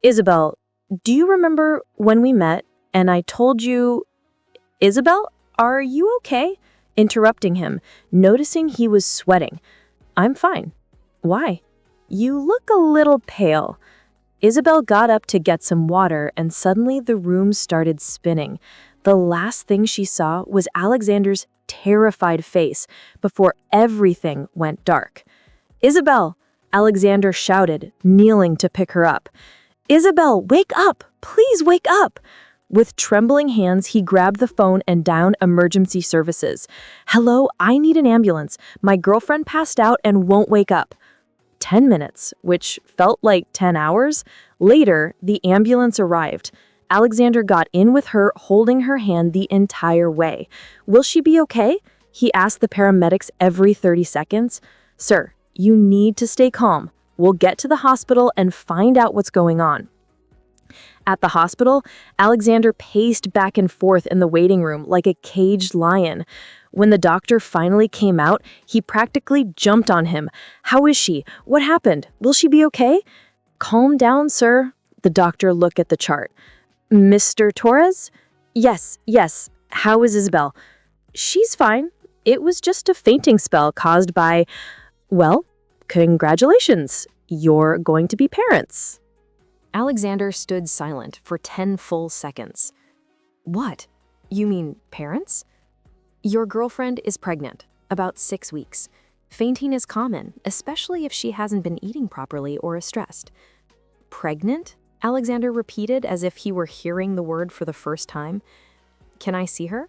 Isabelle, do you remember when we met and I told you... Isabelle, are you okay? Interrupting him, noticing he was sweating. I'm fine. Why? You look a little pale. Isabelle got up to get some water and suddenly the room started spinning. The last thing she saw was Alexander's terrified face before everything went dark. Isabelle, Alexander shouted, kneeling to pick her up. Isabelle, wake up! Please wake up! With trembling hands, he grabbed the phone and dialed emergency services. Hello, I need an ambulance. My girlfriend passed out and won't wake up. 10 minutes, which felt like 10 hours. Later, the ambulance arrived. Alexander got in with her, holding her hand the entire way. Will she be okay? He asked the paramedics every 30 seconds. Sir, you need to stay calm. We'll get to the hospital and find out what's going on. At the hospital, Alexander paced back and forth in the waiting room like a caged lion. When the doctor finally came out, he practically jumped on him. How is she? What happened? Will she be okay? Calm down, sir. The doctor looked at the chart. Mr. Torres? Yes. How is Isabelle? She's fine. It was just a fainting spell caused by... Well, congratulations. You're going to be parents. Alexander stood silent for 10 full seconds. What? You mean parents? Your girlfriend is pregnant, about 6 weeks. Fainting is common, especially if she hasn't been eating properly or is stressed. Pregnant? Alexander repeated as if he were hearing the word for the first time. Can I see her?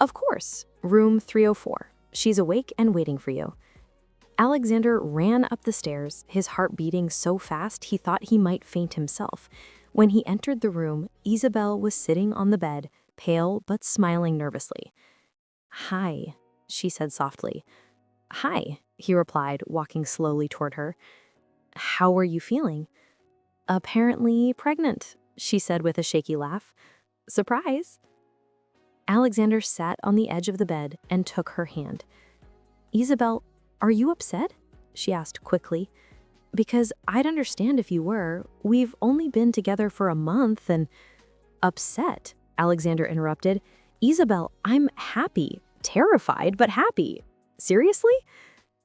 Of course. Room 304. She's awake and waiting for you. Alexander ran up the stairs, his heart beating so fast he thought he might faint himself. When he entered the room, Isabelle was sitting on the bed, pale but smiling nervously. Hi, she said softly. Hi, he replied, walking slowly toward her. How are you feeling? Apparently pregnant, she said with a shaky laugh. Surprise. Alexander sat on the edge of the bed and took her hand. Isabelle, are you upset? She asked quickly. Because I'd understand if you were. We've only been together for a month and... Upset, Alexander interrupted. Isabelle, I'm happy. Terrified, but happy. Seriously?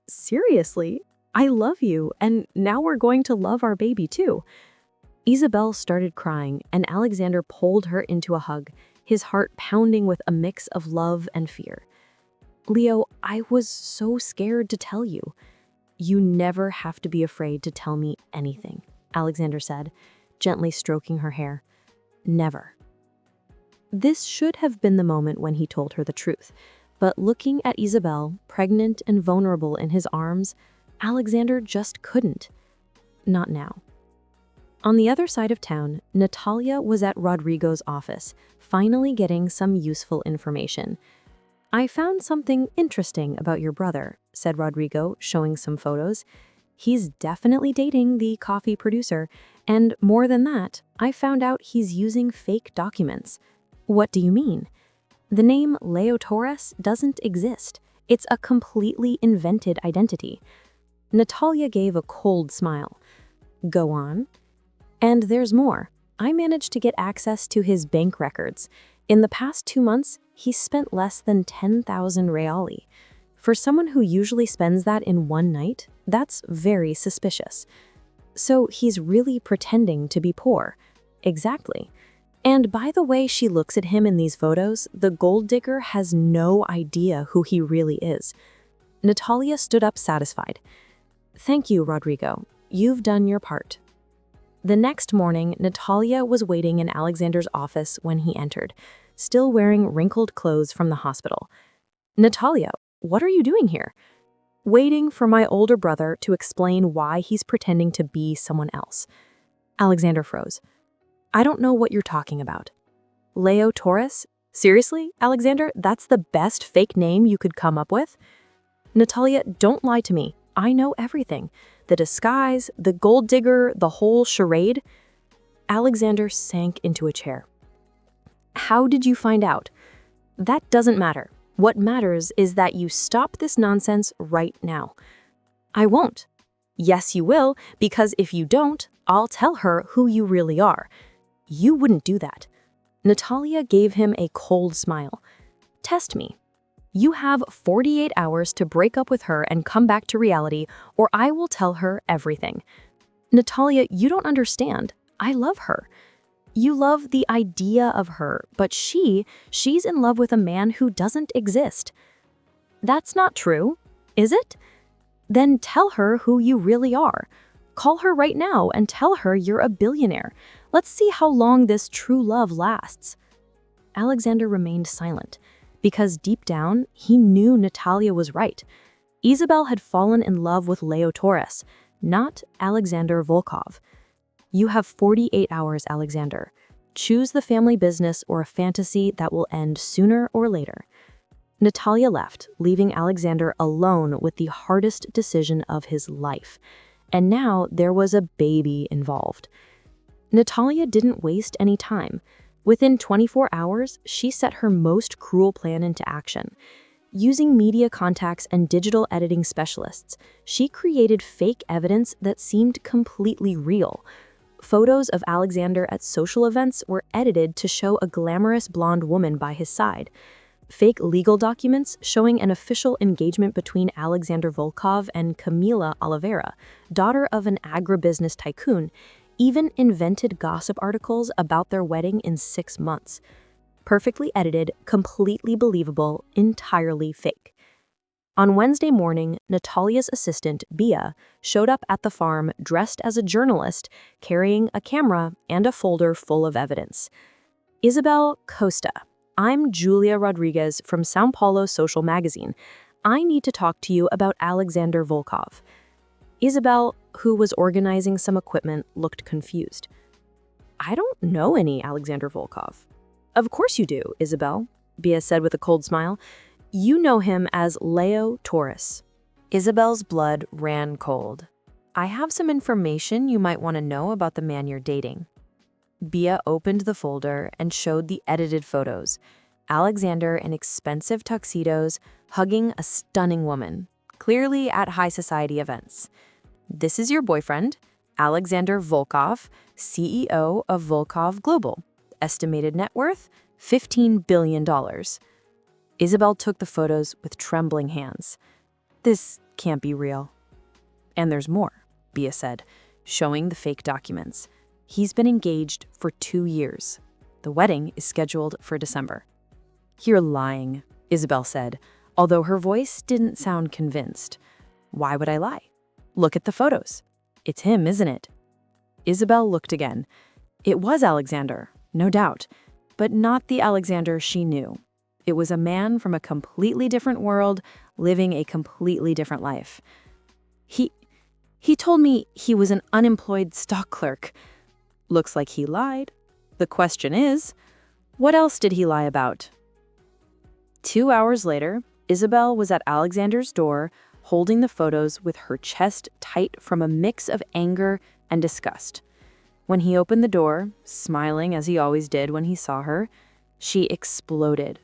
Seriously? I love you, and now we're going to love our baby too. Isabelle started crying, and Alexander pulled her into a hug, his heart pounding with a mix of love and fear. Leo, I was so scared to tell you. You never have to be afraid to tell me anything, Alexander said, gently stroking her hair. Never. This should have been the moment when he told her the truth, but looking at Isabelle, pregnant and vulnerable in his arms, Alexander just couldn't. Not now. On the other side of town, Natalia was at Rodrigo's office, finally getting some useful information. I found something interesting about your brother, said Rodrigo, showing some photos. He's definitely dating the coffee producer, and more than that, I found out he's using fake documents. What do you mean? The name Leo Torres doesn't exist. It's a completely invented identity. Natalia gave a cold smile. Go on. And there's more. I managed to get access to his bank records. In the past 2 months, he's spent less than 10,000 reali. For someone who usually spends that in one night, that's very suspicious. So he's really pretending to be poor. Exactly. And by the way she looks at him in these photos, the gold digger has no idea who he really is. Natalia stood up satisfied. Thank you, Rodrigo. You've done your part. The next morning, Natalia was waiting in Alexander's office when he entered, still wearing wrinkled clothes from the hospital. Natalia, what are you doing here? Waiting for my older brother to explain why he's pretending to be someone else. Alexander froze. I don't know what you're talking about. Leo Torres? Seriously, Alexander, that's the best fake name you could come up with? Natalia, don't lie to me. I know everything. The disguise, the gold digger, the whole charade. Alexander sank into a chair. How did you find out? That doesn't matter. What matters is that you stop this nonsense right now. I won't. Yes, you will, because if you don't, I'll tell her who you really are. You wouldn't do that. Natalia gave him a cold smile. Test me. You have 48 hours to break up with her and come back to reality, or I will tell her everything. Natalia, you don't understand. I love her. You love the idea of her, but she's in love with a man who doesn't exist. That's not true, is it? Then tell her who you really are. Call her right now and tell her you're a billionaire. Let's see how long this true love lasts. Alexander remained silent, because deep down, he knew Natalia was right. Isabelle had fallen in love with Leo Torres, not Alexander Volkov. You have 48 hours, Alexander. Choose the family business or a fantasy that will end sooner or later. Natalia left, leaving Alexander alone with the hardest decision of his life. And now there was a baby involved. Natalia didn't waste any time. Within 24 hours, she set her most cruel plan into action. Using media contacts and digital editing specialists, she created fake evidence that seemed completely real. Photos of Alexander at social events were edited to show a glamorous blonde woman by his side. Fake legal documents showing an official engagement between Alexander Volkov and Camila Oliveira, daughter of an agribusiness tycoon, even invented gossip articles about their wedding in 6 months. Perfectly edited, completely believable, entirely fake. On Wednesday morning, Natalia's assistant, Bia, showed up at the farm dressed as a journalist, carrying a camera and a folder full of evidence. Isabelle Costa, I'm Julia Rodriguez from São Paulo Social Magazine. I need to talk to you about Alexander Volkov. Isabelle, who was organizing some equipment, looked confused. I don't know any Alexander Volkov. Of course you do, Isabelle, Bia said with a cold smile. You know him as Leo Torres. Isabelle's blood ran cold. I have some information you might want to know about the man you're dating. Bia opened the folder and showed the edited photos. Alexander in expensive tuxedos, hugging a stunning woman, clearly at high society events. This is your boyfriend, Alexander Volkov, CEO of Volkov Global. Estimated net worth, $15 billion. Isabelle took the photos with trembling hands. This can't be real. And there's more, Bia said, showing the fake documents. He's been engaged for 2 years. The wedding is scheduled for December. You're lying, Isabelle said, although her voice didn't sound convinced. Why would I lie? Look at the photos. It's him, isn't it? Isabelle looked again. It was Alexander, no doubt, but not the Alexander she knew. It was a man from a completely different world, living a completely different life. He told me he was an unemployed stock clerk. Looks like he lied. The question is, what else did he lie about? 2 hours later, Isabelle was at Alexander's door, holding the photos with her chest tight from a mix of anger and disgust. When he opened the door, smiling as he always did when he saw her, she exploded.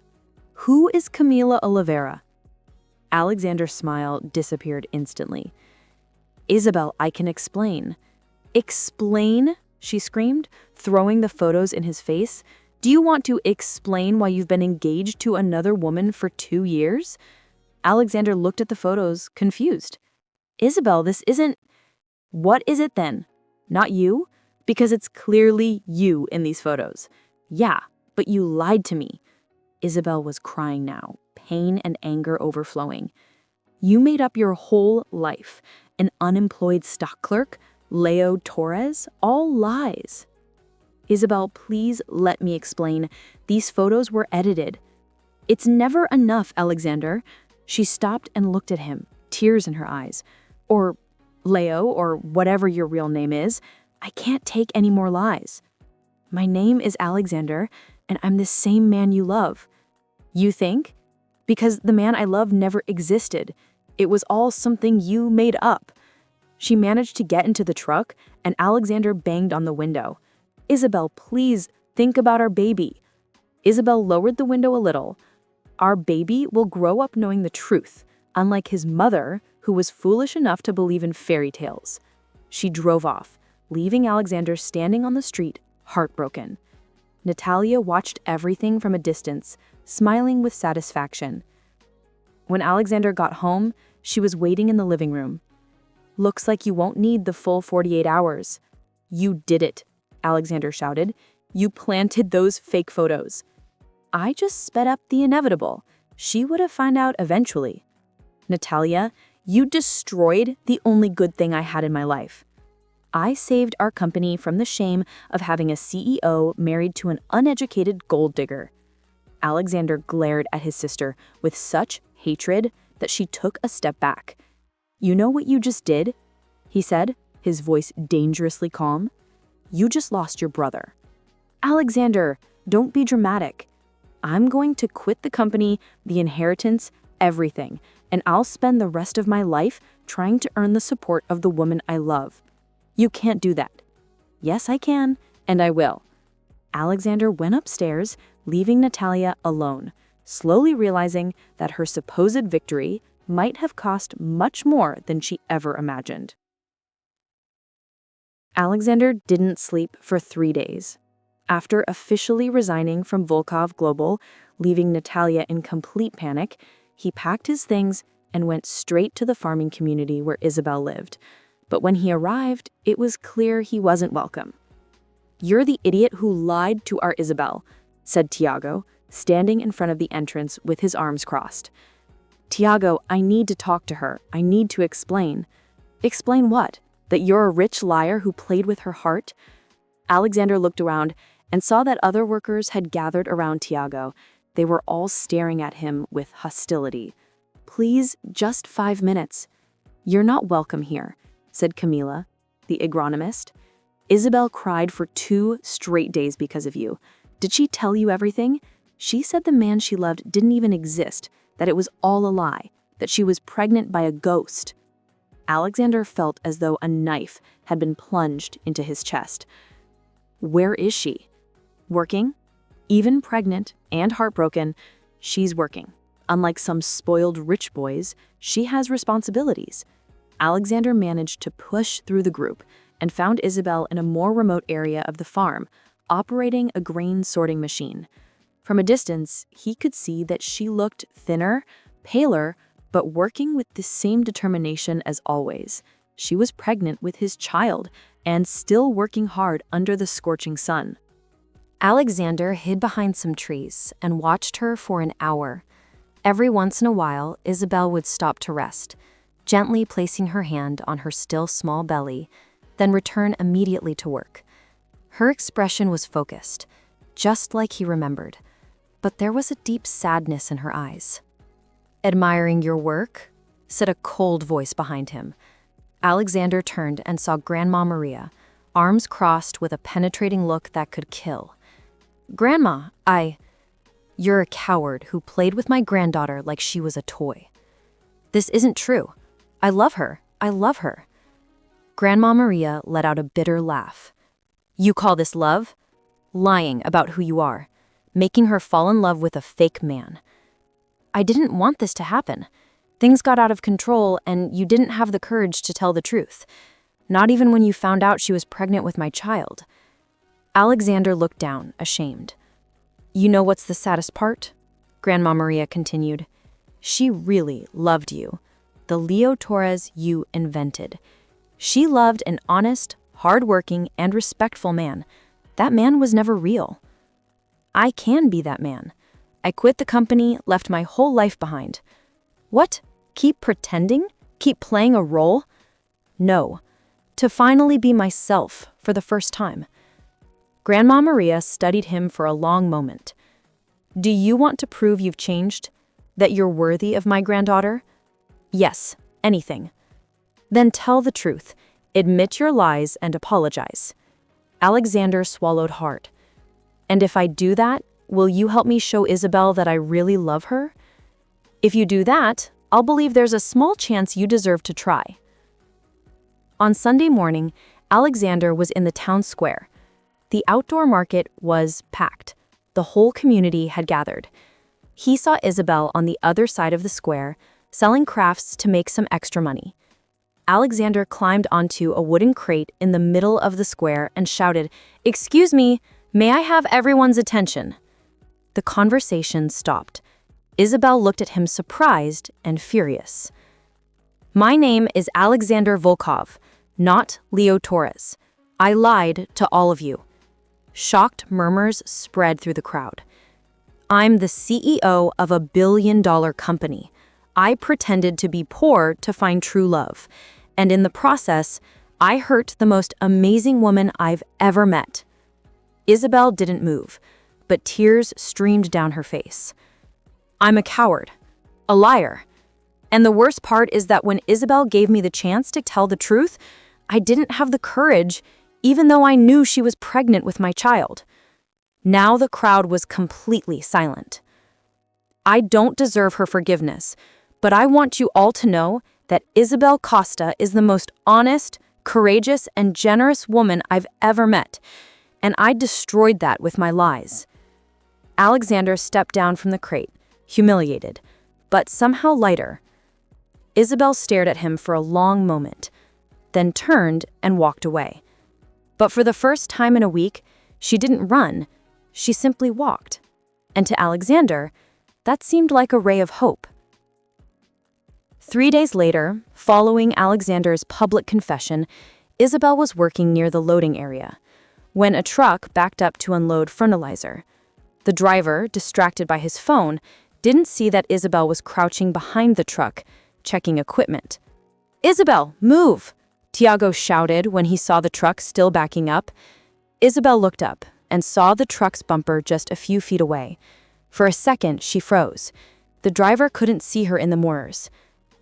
Who is Camila Oliveira? Alexander's smile disappeared instantly. Isabelle, I can explain. Explain? She screamed, throwing the photos in his face. Do you want to explain why you've been engaged to another woman for 2 years? Alexander looked at the photos, confused. Isabelle, this isn't... What is it then? Not you? Because it's clearly you in these photos. Yeah, but you lied to me. Isabelle was crying now, pain and anger overflowing. You made up your whole life. An unemployed stock clerk, Leo Torres, all lies. Isabelle, please let me explain. These photos were edited. It's never enough, Alexander. She stopped and looked at him, tears in her eyes. Or Leo, or whatever your real name is, I can't take any more lies. My name is Alexander, and I'm the same man you love. You think? Because the man I love never existed. It was all something you made up. She managed to get into the truck, and Alexander banged on the window. Isabelle, please think about our baby. Isabelle lowered the window a little. Our baby will grow up knowing the truth, unlike his mother, who was foolish enough to believe in fairy tales. She drove off, leaving Alexander standing on the street, heartbroken. Natalia watched everything from a distance, smiling with satisfaction. When Alexander got home, she was waiting in the living room. Looks like you won't need the full 48 hours. You did it, Alexander shouted. You planted those fake photos. I just sped up the inevitable. She would have found out eventually. Natalia, you destroyed the only good thing I had in my life. I saved our company from the shame of having a CEO married to an uneducated gold digger. Alexander glared at his sister with such hatred that she took a step back. You know what you just did? He said, his voice dangerously calm. You just lost your brother. Alexander, don't be dramatic. I'm going to quit the company, the inheritance, everything, and I'll spend the rest of my life trying to earn the support of the woman I love. You can't do that. Yes, I can, and I will. Alexander went upstairs, leaving Natalia alone, slowly realizing that her supposed victory might have cost much more than she ever imagined. Alexander didn't sleep for 3 days. After officially resigning from Volkov Global, leaving Natalia in complete panic, he packed his things and went straight to the farming community where Isabelle lived. But when he arrived, it was clear he wasn't welcome. You're the idiot who lied to our Isabelle, said Tiago, standing in front of the entrance with his arms crossed. Tiago, I need to talk to her. I need to explain. Explain what? That you're a rich liar who played with her heart? Alexander looked around and saw that other workers had gathered around Tiago. They were all staring at him with hostility. Please, just 5 minutes. You're not welcome here, said Camila, the agronomist. Isabelle cried for 2 straight days because of you. Did she tell you everything? She said the man she loved didn't even exist, that it was all a lie, that she was pregnant by a ghost. Alexander felt as though a knife had been plunged into his chest. Where is she? Working? Even pregnant and heartbroken, she's working. Unlike some spoiled rich boys, she has responsibilities. Alexander managed to push through the group and found Isabelle in a more remote area of the farm, operating a grain sorting machine. From a distance, he could see that she looked thinner, paler, but working with the same determination as always. She was pregnant with his child and still working hard under the scorching sun. Alexander hid behind some trees and watched her for an hour. Every once in a while, Isabelle would stop to rest, gently placing her hand on her still small belly, then return immediately to work. Her expression was focused, just like he remembered, but there was a deep sadness in her eyes. "Admiring your work?" said a cold voice behind him. Alexander turned and saw Grandma Maria, arms crossed with a penetrating look that could kill. "Grandma, You're a coward who played with my granddaughter like she was a toy. This isn't true. I love her. I love her." Grandma Maria let out a bitter laugh. "You call this love? Lying about who you are, making her fall in love with a fake man. I didn't want this to happen. Things got out of control and you didn't have the courage to tell the truth. Not even when you found out she was pregnant with my child." Alexander looked down, ashamed. "You know what's the saddest part?" Grandma Maria continued. "She really loved you. The Leo Torres you invented. She loved an honest, hard-working, and respectful man. That man was never real. I can be that man. I quit the company, left my whole life behind. What? Keep pretending? Keep playing a role? No. To finally be myself for the first time." Grandma Maria studied him for a long moment. "Do you want to prove you've changed? That you're worthy of my granddaughter?" "Yes, anything." "Then tell the truth. Admit your lies and apologize." Alexander swallowed hard. "And if I do that, will you help me show Isabelle that I really love her? If you do that, I'll believe there's a small chance you deserve to try." On Sunday morning, Alexander was in the town square. The outdoor market was packed. The whole community had gathered. He saw Isabelle on the other side of the square, selling crafts to make some extra money. Alexander climbed onto a wooden crate in the middle of the square and shouted, "Excuse me, may I have everyone's attention?" The conversation stopped. Isabelle looked at him surprised and furious. "My name is Alexander Volkov, not Leo Torres. I lied to all of you." Shocked murmurs spread through the crowd. "I'm the CEO of a billion-dollar company. I pretended to be poor to find true love. And in the process, I hurt the most amazing woman I've ever met." Isabelle didn't move, but tears streamed down her face. "I'm a coward, a liar. And the worst part is that when Isabelle gave me the chance to tell the truth, I didn't have the courage, even though I knew she was pregnant with my child." Now the crowd was completely silent. "I don't deserve her forgiveness, but I want you all to know that Isabelle Costa is the most honest, courageous, and generous woman I've ever met, and I destroyed that with my lies." Alexander stepped down from the crate, humiliated, but somehow lighter. Isabelle stared at him for a long moment, then turned and walked away. But for the first time in a week, she didn't run, she simply walked. And to Alexander, that seemed like a ray of hope. 3 days later, following Alexander's public confession, Isabelle was working near the loading area when a truck backed up to unload fertilizer. The driver, distracted by his phone, didn't see that Isabelle was crouching behind the truck, checking equipment. "Isabelle, move!" Tiago shouted when he saw the truck still backing up. Isabelle looked up and saw the truck's bumper just a few feet away. For a second, she froze. The driver couldn't see her in the mirrors.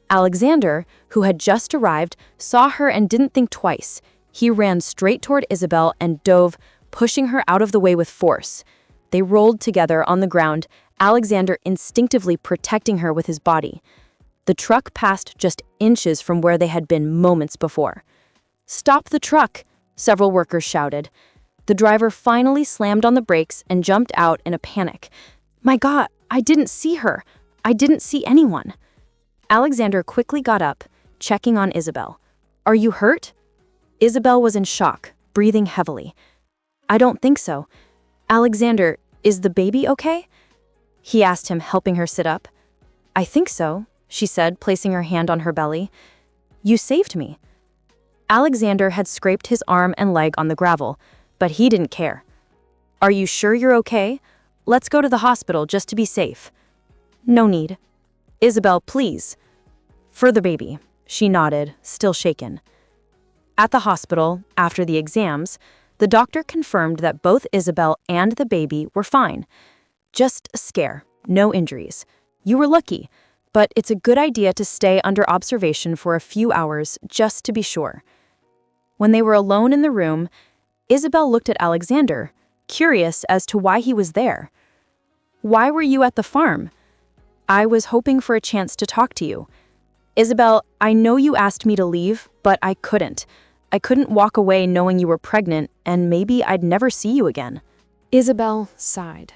Alexander, who had just arrived, saw her and didn't think twice. He ran straight toward Isabelle and dove, pushing her out of the way with force. They rolled together on the ground, Alexander instinctively protecting her with his body. The truck passed just inches from where they had been moments before. "Stop the truck!" several workers shouted. The driver finally slammed on the brakes and jumped out in a panic. "My God, I didn't see her. I didn't see anyone." Alexander quickly got up, checking on Isabelle. "Are you hurt?" Isabelle was in shock, breathing heavily. "I don't think so. Alexander, is the baby okay?" He asked him, helping her sit up. "I think so," she said, placing her hand on her belly. "You saved me." Alexander had scraped his arm and leg on the gravel, but he didn't care. "Are you sure you're okay? Let's go to the hospital just to be safe." "No need. Isabelle, please." "For the baby." She nodded, still shaken. At the hospital, after the exams, the doctor confirmed that both Isabelle and the baby were fine. "Just a scare, no injuries. You were lucky, but it's a good idea to stay under observation for a few hours just to be sure." When they were alone in the room, Isabelle looked at Alexander, curious as to why he was there. "Why were you at the farm?" "I was hoping for a chance to talk to you. Isabelle, I know you asked me to leave, but I couldn't. I couldn't walk away knowing you were pregnant, and maybe I'd never see you again." Isabelle sighed.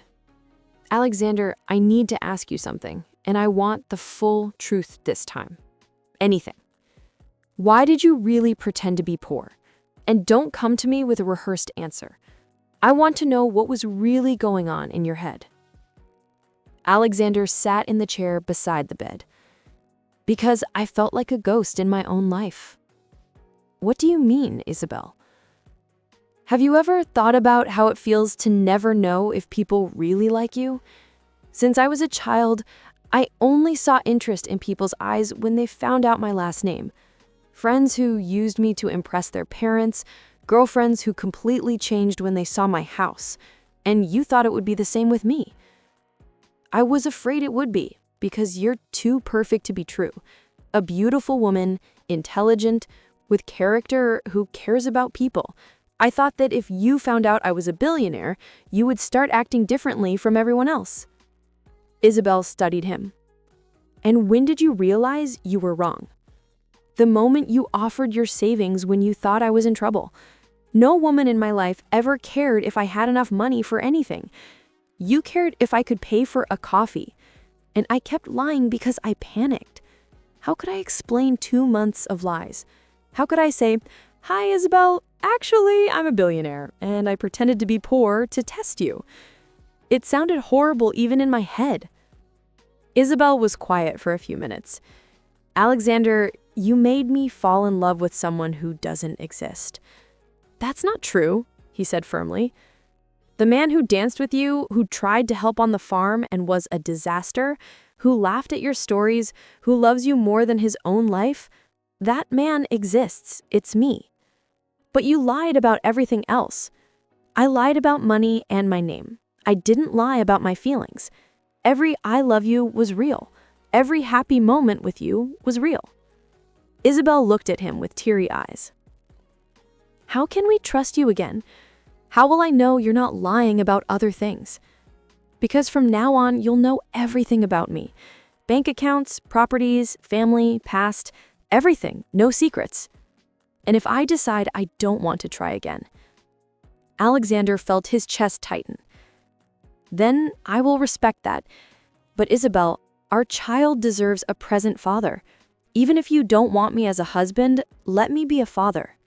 "Alexander, I need to ask you something, and I want the full truth this time. Anything. Why did you really pretend to be poor? And don't come to me with a rehearsed answer. I want to know what was really going on in your head." Alexander sat in the chair beside the bed. "Because I felt like a ghost in my own life." "What do you mean, Isabelle?" "Have you ever thought about how it feels to never know if people really like you? Since I was a child, I only saw interest in people's eyes when they found out my last name. Friends who used me to impress their parents, girlfriends who completely changed when they saw my house, and you thought it would be the same with me. I was afraid it would be, because you're too perfect to be true. A beautiful woman, intelligent, with character, who cares about people. I thought that if you found out I was a billionaire, you would start acting differently from everyone else." Isabelle studied him. "And when did you realize you were wrong?" "The moment you offered your savings when you thought I was in trouble. No woman in my life ever cared if I had enough money for anything. You cared if I could pay for a coffee. And I kept lying because I panicked. How could I explain 2 months of lies? How could I say, 'Hi, Isabelle, actually, I'm a billionaire, and I pretended to be poor to test you'? It sounded horrible even in my head." Isabelle was quiet for a few minutes. "Alexander, you made me fall in love with someone who doesn't exist." "That's not true," he said firmly. "The man who danced with you, who tried to help on the farm and was a disaster, who laughed at your stories, who loves you more than his own life, that man exists. It's me. But you lied about everything else. I lied about money and my name. I didn't lie about my feelings. Every I love you was real. Every happy moment with you was real." Isabelle looked at him with teary eyes. "How can we trust you again? How will I know you're not lying about other things? Because from now on, you'll know everything about me. Bank accounts, properties, family, past, everything, no secrets. And if I decide I don't want to try again." Alexander felt his chest tighten. "Then I will respect that. But Isabelle, our child deserves a present father. Even if you don't want me as a husband, let me be a father."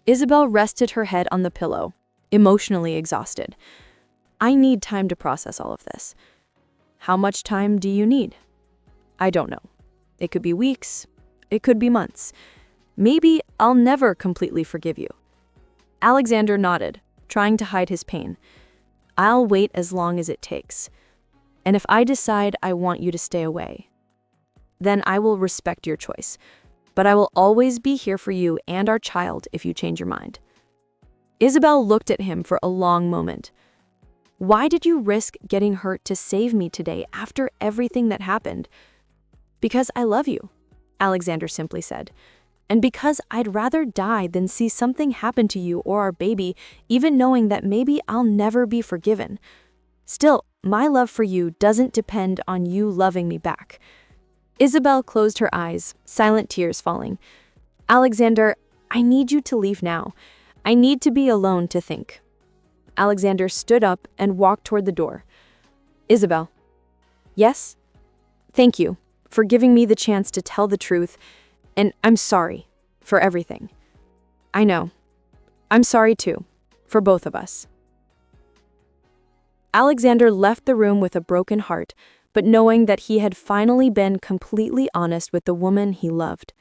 Isabelle rested her head on the pillow, emotionally exhausted. "I need time to process all of this." "How much time do you need?" "I don't know. It could be weeks. It could be months. Maybe I'll never completely forgive you." Alexander nodded, trying to hide his pain. "I'll wait as long as it takes. And if I decide I want you to stay away, then I will respect your choice. But I will always be here for you and our child if you change your mind." Isabelle looked at him for a long moment. "Why did you risk getting hurt to save me today after everything that happened?" "Because I love you," Alexander simply said. "And because I'd rather die than see something happen to you or our baby, even knowing that maybe I'll never be forgiven. Still, my love for you doesn't depend on you loving me back." Isabelle closed her eyes, silent tears falling. "Alexander, I need you to leave now. I need to be alone to think." Alexander stood up and walked toward the door. "Isabelle." "Yes?" "Thank you for giving me the chance to tell the truth, and I'm sorry for everything." "I know. I'm sorry too, for both of us." Alexander left the room with a broken heart, but knowing that he had finally been completely honest with the woman he loved.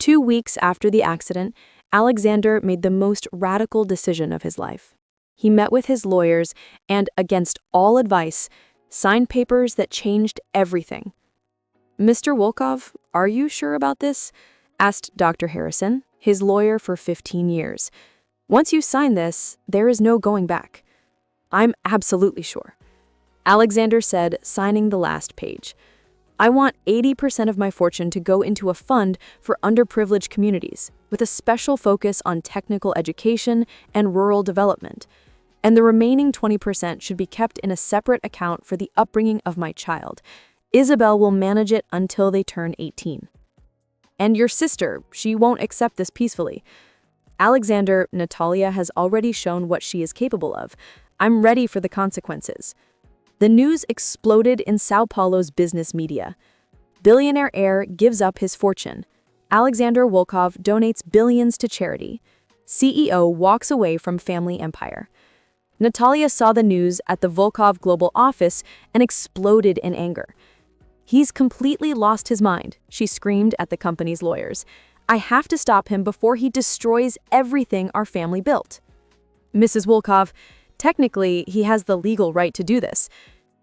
2 weeks after the accident, Alexander made the most radical decision of his life. He met with his lawyers and, against all advice, signed papers that changed everything. "Mr. Volkov, are you sure about this?" asked Dr. Harrison, his lawyer for 15 years. "Once you sign this, there is no going back." "I'm absolutely sure," Alexander said, signing the last page. "I want 80% of my fortune to go into a fund for underprivileged communities, with a special focus on technical education and rural development. And the remaining 20% should be kept in a separate account for the upbringing of my child. Isabelle will manage it until they turn 18. And your sister, she won't accept this peacefully. Alexander, Natalia has already shown what she is capable of. I'm ready for the consequences." The news exploded in São Paulo's business media. Billionaire heir gives up his fortune. Alexander Volkov donates billions to charity. CEO walks away from family empire. Natalia saw the news at the Volkov global office and exploded in anger. "He's completely lost his mind," she screamed at the company's lawyers. "I have to stop him before he destroys everything our family built." "Mrs. Volkov, technically, he has the legal right to do this."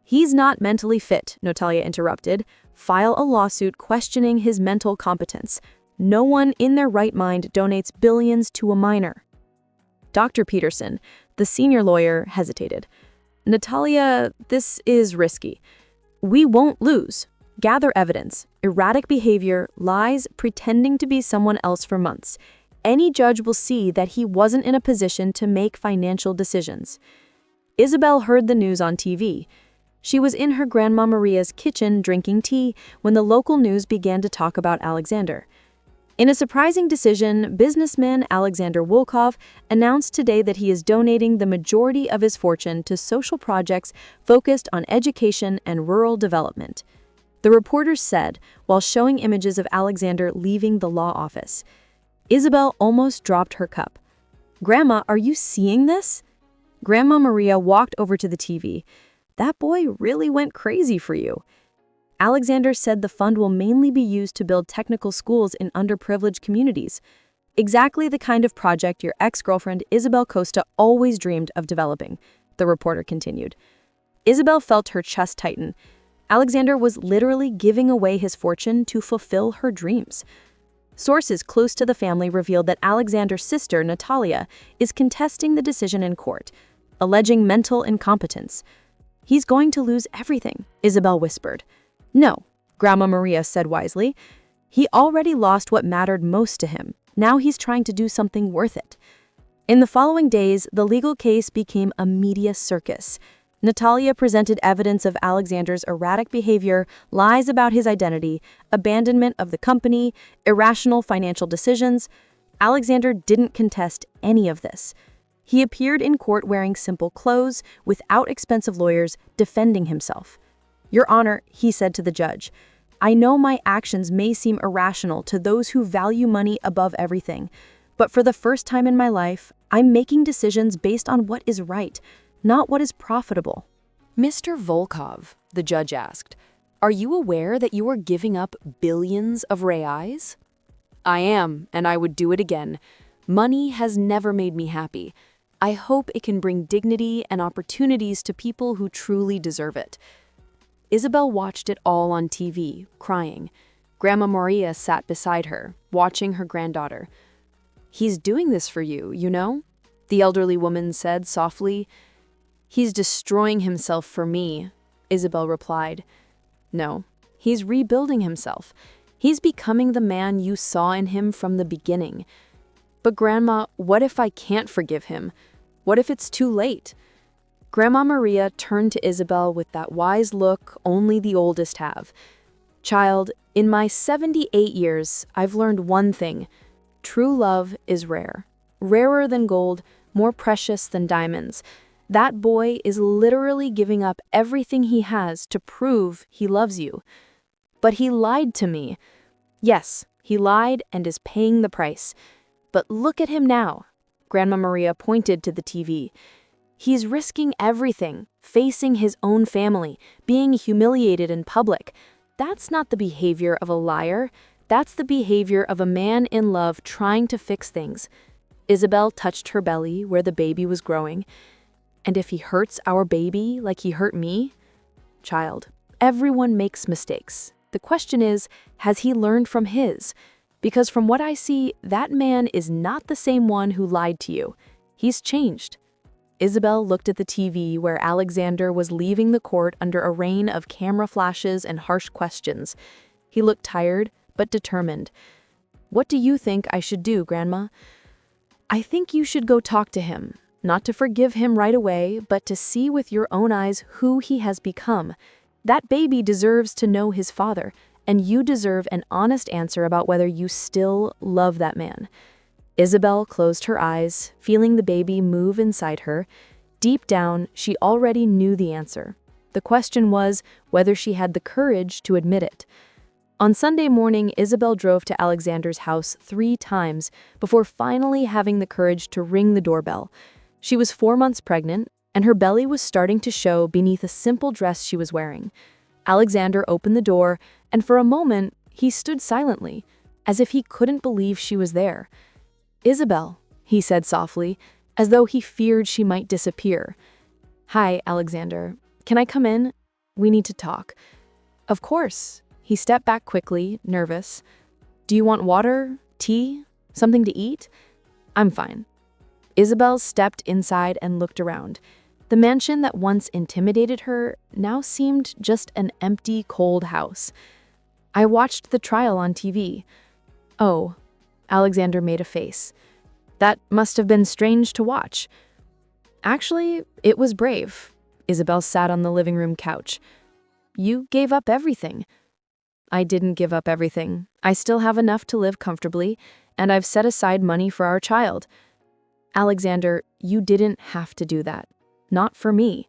"He's not mentally fit," Natalia interrupted. "File a lawsuit questioning his mental competence. No one in their right mind donates billions to a minor." Dr. Peterson, the senior lawyer, hesitated. "Natalia, this is risky. We won't lose. Gather evidence, erratic behavior, lies, pretending to be someone else for months. Any judge will see that he wasn't in a position to make financial decisions." Isabelle heard the news on TV. She was in her Grandma Maria's kitchen drinking tea when the local news began to talk about Alexander. In a surprising decision, businessman Alexander Volkov announced today that he is donating the majority of his fortune to social projects focused on education and rural development. The reporters said, while showing images of Alexander leaving the law office. Isabelle almost dropped her cup. "Grandma, are you seeing this?" Grandma Maria walked over to the TV. "That boy really went crazy for you." Alexander said the fund will mainly be used to build technical schools in underprivileged communities. "Exactly the kind of project your ex-girlfriend Isabelle Costa always dreamed of developing," the reporter continued. Isabelle felt her chest tighten. Alexander was literally giving away his fortune to fulfill her dreams. Sources close to the family revealed that Alexander's sister, Natalia, is contesting the decision in court, alleging mental incompetence. "He's going to lose everything," Isabelle whispered. "No," Grandma Maria said wisely. "He already lost what mattered most to him. Now he's trying to do something worth it." In the following days, the legal case became a media circus. Natalia presented evidence of Alexander's erratic behavior, lies about his identity, abandonment of the company, irrational financial decisions. Alexander didn't contest any of this. He appeared in court wearing simple clothes, without expensive lawyers, defending himself. "Your Honor," he said to the judge, "I know my actions may seem irrational to those who value money above everything, but for the first time in my life, I'm making decisions based on what is right, not what is profitable." "Mr. Volkov," the judge asked, "are you aware that you are giving up billions of reais?" "I am, and I would do it again. Money has never made me happy. I hope it can bring dignity and opportunities to people who truly deserve it." Isabelle watched it all on TV, crying. Grandma Maria sat beside her, watching her granddaughter. "He's doing this for you, you know?" the elderly woman said softly. "He's destroying himself for me," Isabelle replied. "No, he's rebuilding himself. He's becoming the man you saw in him from the beginning." "But Grandma, what if I can't forgive him? What if it's too late?" Grandma Maria turned to Isabelle with that wise look only the oldest have. "Child, in my 78 years, I've learned one thing. True love is rare. Rarer than gold, more precious than diamonds. That boy is literally giving up everything he has to prove he loves you. But he lied to me. Yes, he lied and is paying the price. But look at him now." Grandma Maria pointed to the TV. "He's risking everything, facing his own family, being humiliated in public. That's not the behavior of a liar. That's the behavior of a man in love trying to fix things. Isabelle touched her belly where the baby was growing. And if he hurts our baby like he hurt me? Child, everyone makes mistakes. The question is, has he learned from his? Because from what I see, that man is not the same one who lied to you. He's changed. Isabelle looked at the TV where Alexander was leaving the court under a rain of camera flashes and harsh questions. He looked tired, but determined. What do you think I should do, Grandma? I think you should go talk to him. Not to forgive him right away, but to see with your own eyes who he has become. That baby deserves to know his father, and you deserve an honest answer about whether you still love that man. Isabelle closed her eyes, feeling the baby move inside her. Deep down, she already knew the answer. The question was whether she had the courage to admit it. On Sunday morning, Isabelle drove to Alexander's house 3 times before finally having the courage to ring the doorbell. She was 4 months pregnant, and her belly was starting to show beneath a simple dress she was wearing. Alexander opened the door, and for a moment, he stood silently, as if he couldn't believe she was there. "Isabelle," he said softly, as though he feared she might disappear. "Hi, Alexander. Can I come in? We need to talk." "Of course." He stepped back quickly, nervous. "Do you want water? Tea? Something to eat?" "I'm fine." Isabelle stepped inside and looked around. The mansion that once intimidated her now seemed just an empty, cold house. "I watched the trial on TV." "Oh," Alexander made a face. "That must have been strange to watch." "Actually, it was brave." Isabelle sat on the living room couch. "You gave up everything." "I didn't give up everything. I still have enough to live comfortably, and I've set aside money for our child." "Alexander, you didn't have to do that. Not for me."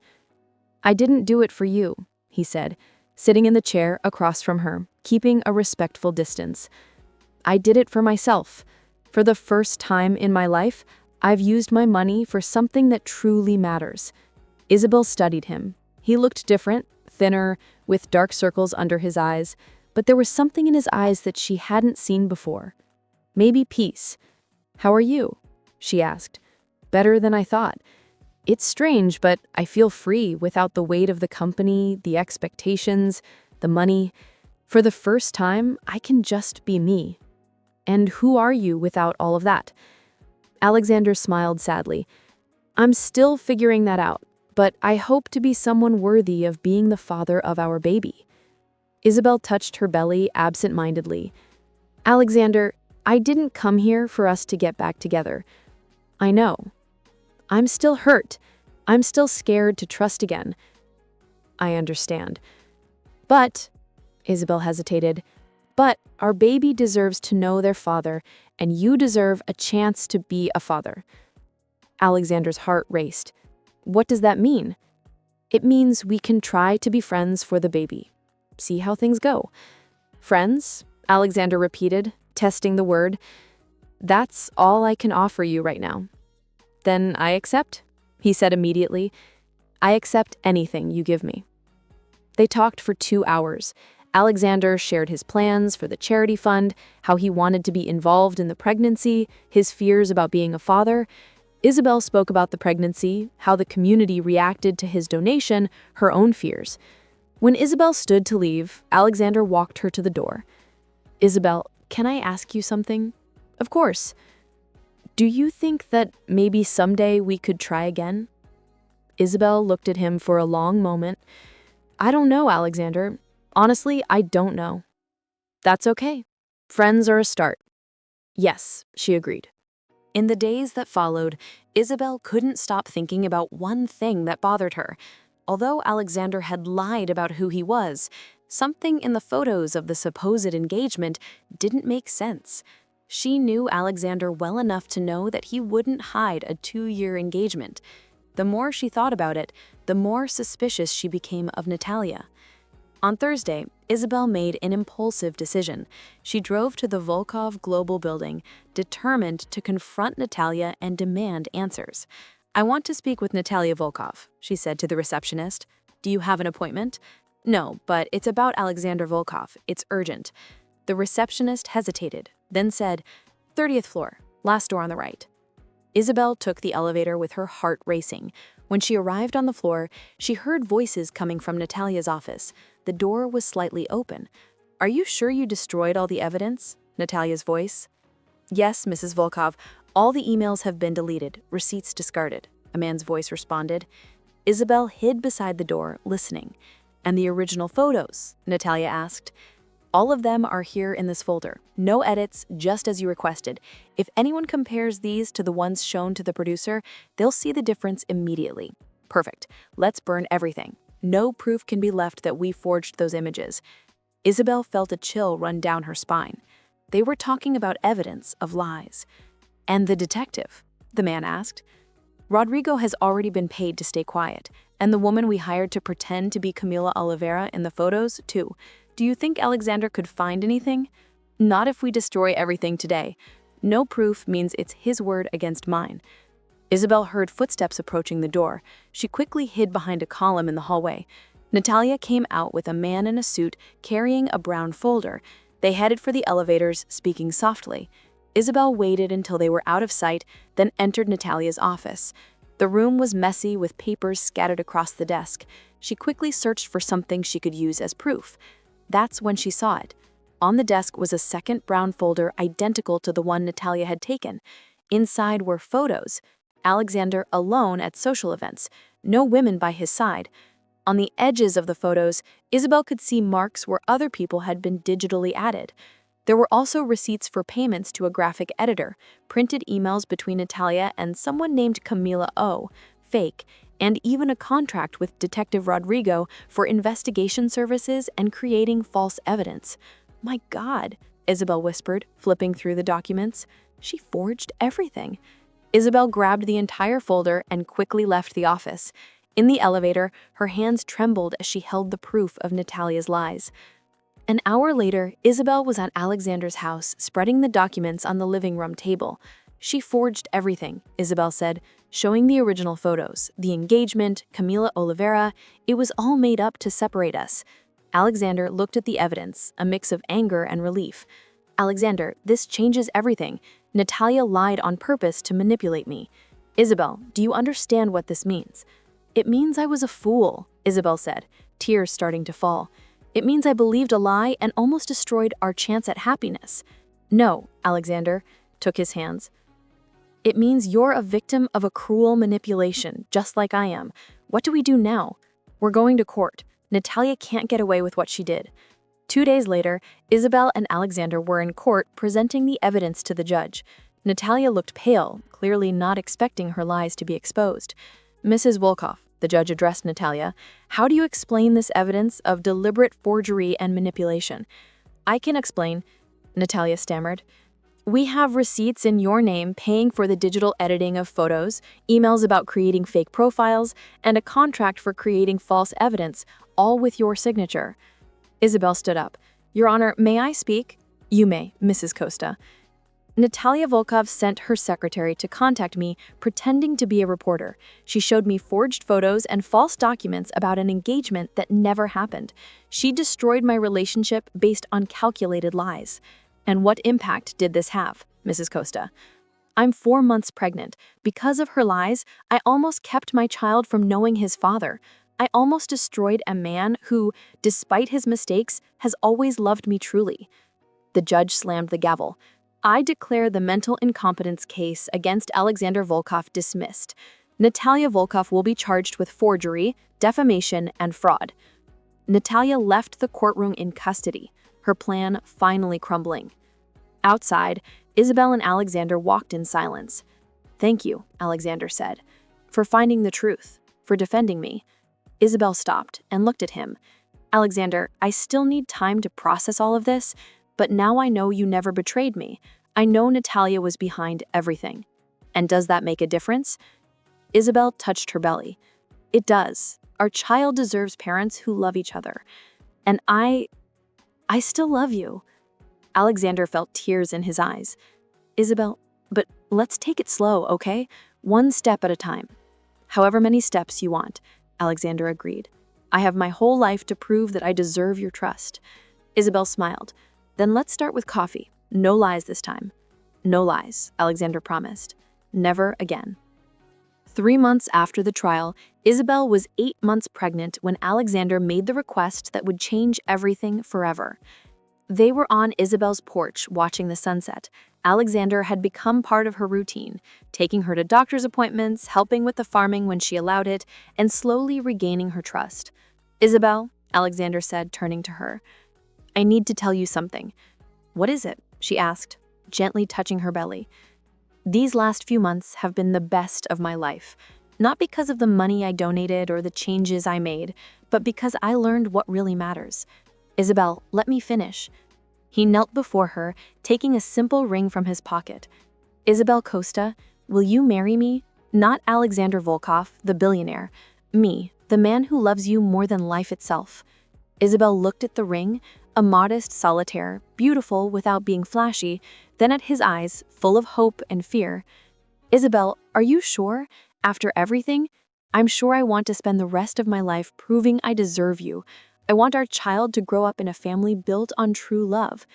"I didn't do it for you," he said, sitting in the chair across from her, keeping a respectful distance. "I did it for myself. For the first time in my life, I've used my money for something that truly matters." Isabelle studied him. He looked different, thinner, with dark circles under his eyes, but there was something in his eyes that she hadn't seen before. Maybe peace. "How are you?" she asked. "Better than I thought. It's strange, but I feel free without the weight of the company, the expectations, the money. For the first time, I can just be me." "And who are you without all of that?" Alexander smiled sadly. "I'm still figuring that out, but I hope to be someone worthy of being the father of our baby." Isabelle touched her belly absent-mindedly. "Alexander, I didn't come here for us to get back together. I know. I'm still hurt. I'm still scared to trust again." "I understand. But," Isabelle hesitated, "but our baby deserves to know their father, and you deserve a chance to be a father." Alexander's heart raced. "What does that mean?" "It means we can try to be friends for the baby. See how things go." "Friends?" Alexander repeated, testing the word. "That's all I can offer you right now." "Then I accept," he said immediately. "I accept anything you give me." They talked for 2 hours. Alexander shared his plans for the charity fund, how he wanted to be involved in the pregnancy, his fears about being a father. Isabelle spoke about the pregnancy, how the community reacted to his donation, her own fears. When Isabelle stood to leave, Alexander walked her to the door. "Isabelle, can I ask you something?" "Of course." "Do you think that maybe someday we could try again?" Isabelle looked at him for a long moment. "I don't know, Alexander. Honestly, I don't know." "That's okay. Friends are a start." "Yes," she agreed. In the days that followed, Isabelle couldn't stop thinking about one thing that bothered her. Although Alexander had lied about who he was, something in the photos of the supposed engagement didn't make sense. She knew Alexander well enough to know that he wouldn't hide a 2-year engagement. The more she thought about it, the more suspicious she became of Natalia. On Thursday, Isabelle made an impulsive decision. She drove to the Volkov Global building, determined to confront Natalia and demand answers. "I want to speak with Natalia Volkov," she said to the receptionist. "Do you have an appointment?" "No, but it's about Alexander Volkov. It's urgent." The receptionist hesitated, then said, 30th floor, last door on the right. Isabelle took the elevator with her heart racing. When she arrived on the floor, she heard voices coming from Natalia's office. The door was slightly open. Are you sure you destroyed all the evidence? Natalia's voice. Yes, Mrs. Volkov. All the emails have been deleted, receipts discarded, a man's voice responded. Isabelle hid beside the door, listening. And the original photos? Natalia asked. All of them are here in this folder. No edits, just as you requested. If anyone compares these to the ones shown to the producer, they'll see the difference immediately. Perfect. Let's burn everything. No proof can be left that we forged those images. Isabelle felt a chill run down her spine. They were talking about evidence of lies. And the detective? The man asked. Rodrigo has already been paid to stay quiet, and the woman we hired to pretend to be Camila Oliveira in the photos, too. Do you think Alexander could find anything? Not if we destroy everything today. No proof means it's his word against mine. Isabelle heard footsteps approaching the door. She quickly hid behind a column in the hallway. Natalia came out with a man in a suit carrying a brown folder. They headed for the elevators, speaking softly. Isabelle waited until they were out of sight, then entered Natalia's office. The room was messy with papers scattered across the desk. She quickly searched for something she could use as proof. That's when she saw it. On the desk was a second brown folder identical to the one Natalia had taken. Inside were photos. Alexander alone at social events. No women by his side. On the edges of the photos, Isabelle could see marks where other people had been digitally added. There were also receipts for payments to a graphic editor, printed emails between Natalia and someone named Camila O, fake, and even a contract with Detective Rodrigo for investigation services and creating false evidence. My God, Isabelle whispered, flipping through the documents. She forged everything. Isabelle grabbed the entire folder and quickly left the office. In the elevator, her hands trembled as she held the proof of Natalia's lies. An hour later, Isabelle was at Alexander's house, spreading the documents on the living room table. She forged everything, Isabelle said, showing the original photos, the engagement, Camila Oliveira. It was all made up to separate us. Alexander looked at the evidence, a mix of anger and relief. Alexander, this changes everything. Natalia lied on purpose to manipulate me. Isabelle, do you understand what this means? It means I was a fool, Isabelle said, tears starting to fall. It means I believed a lie and almost destroyed our chance at happiness. No, Alexander took his hands. It means you're a victim of a cruel manipulation, just like I am. What do we do now? We're going to court. Natalia can't get away with what she did. 2 days later, Isabelle and Alexander were in court presenting the evidence to the judge. Natalia looked pale, clearly not expecting her lies to be exposed. Mrs. Volkov, the judge addressed Natalia, how do you explain this evidence of deliberate forgery and manipulation? I can explain, Natalia stammered. We have receipts in your name paying for the digital editing of photos, emails about creating fake profiles, and a contract for creating false evidence, all with your signature. Isabelle stood up. Your Honor, may I speak? You may, Mrs. Costa. Natalia Volkov sent her secretary to contact me, pretending to be a reporter. She showed me forged photos and false documents about an engagement that never happened. She destroyed my relationship based on calculated lies. And what impact did this have, Mrs. Costa? I'm 4 months pregnant. Because of her lies, I almost kept my child from knowing his father. I almost destroyed a man who, despite his mistakes, has always loved me truly. The judge slammed the gavel. I declare the mental incompetence case against Alexander Volkov dismissed. Natalia Volkov will be charged with forgery, defamation, and fraud. Natalia left the courtroom in custody, her plan finally crumbling. Outside, Isabelle and Alexander walked in silence. Thank you, Alexander said, for finding the truth, for defending me. Isabelle stopped and looked at him. Alexander, I still need time to process all of this, but now I know you never betrayed me. I know Natalia was behind everything. And does that make a difference? Isabelle touched her belly. It does. Our child deserves parents who love each other. And I still love you. Alexander felt tears in his eyes. Isabelle, but let's take it slow, okay? 1 step at a time. However many steps you want, Alexander agreed. I have my whole life to prove that I deserve your trust. Isabelle smiled. Then let's start with coffee. No lies this time. No lies, Alexander promised. Never again. 3 months after the trial, Isabelle was 8 months pregnant when Alexander made the request that would change everything forever. They were on Isabelle's porch watching the sunset. Alexander had become part of her routine, taking her to doctor's appointments, helping with the farming when she allowed it, and slowly regaining her trust. "Isabelle," Alexander said, turning to her, "I need to tell you something." "What is it?" she asked, gently touching her belly. "These last few months have been the best of my life, not because of the money I donated or the changes I made, but because I learned what really matters. Isabelle, let me finish." He knelt before her, taking a simple ring from his pocket. "Isabelle Costa, will you marry me? Not Alexander Volkov, the billionaire. Me, the man who loves you more than life itself." Isabelle looked at the ring, a modest solitaire, beautiful without being flashy, then at his eyes, full of hope and fear. "Isabelle, are you sure? After everything? I'm sure I want to spend the rest of my life proving I deserve you. I want our child to grow up in a family built on true love."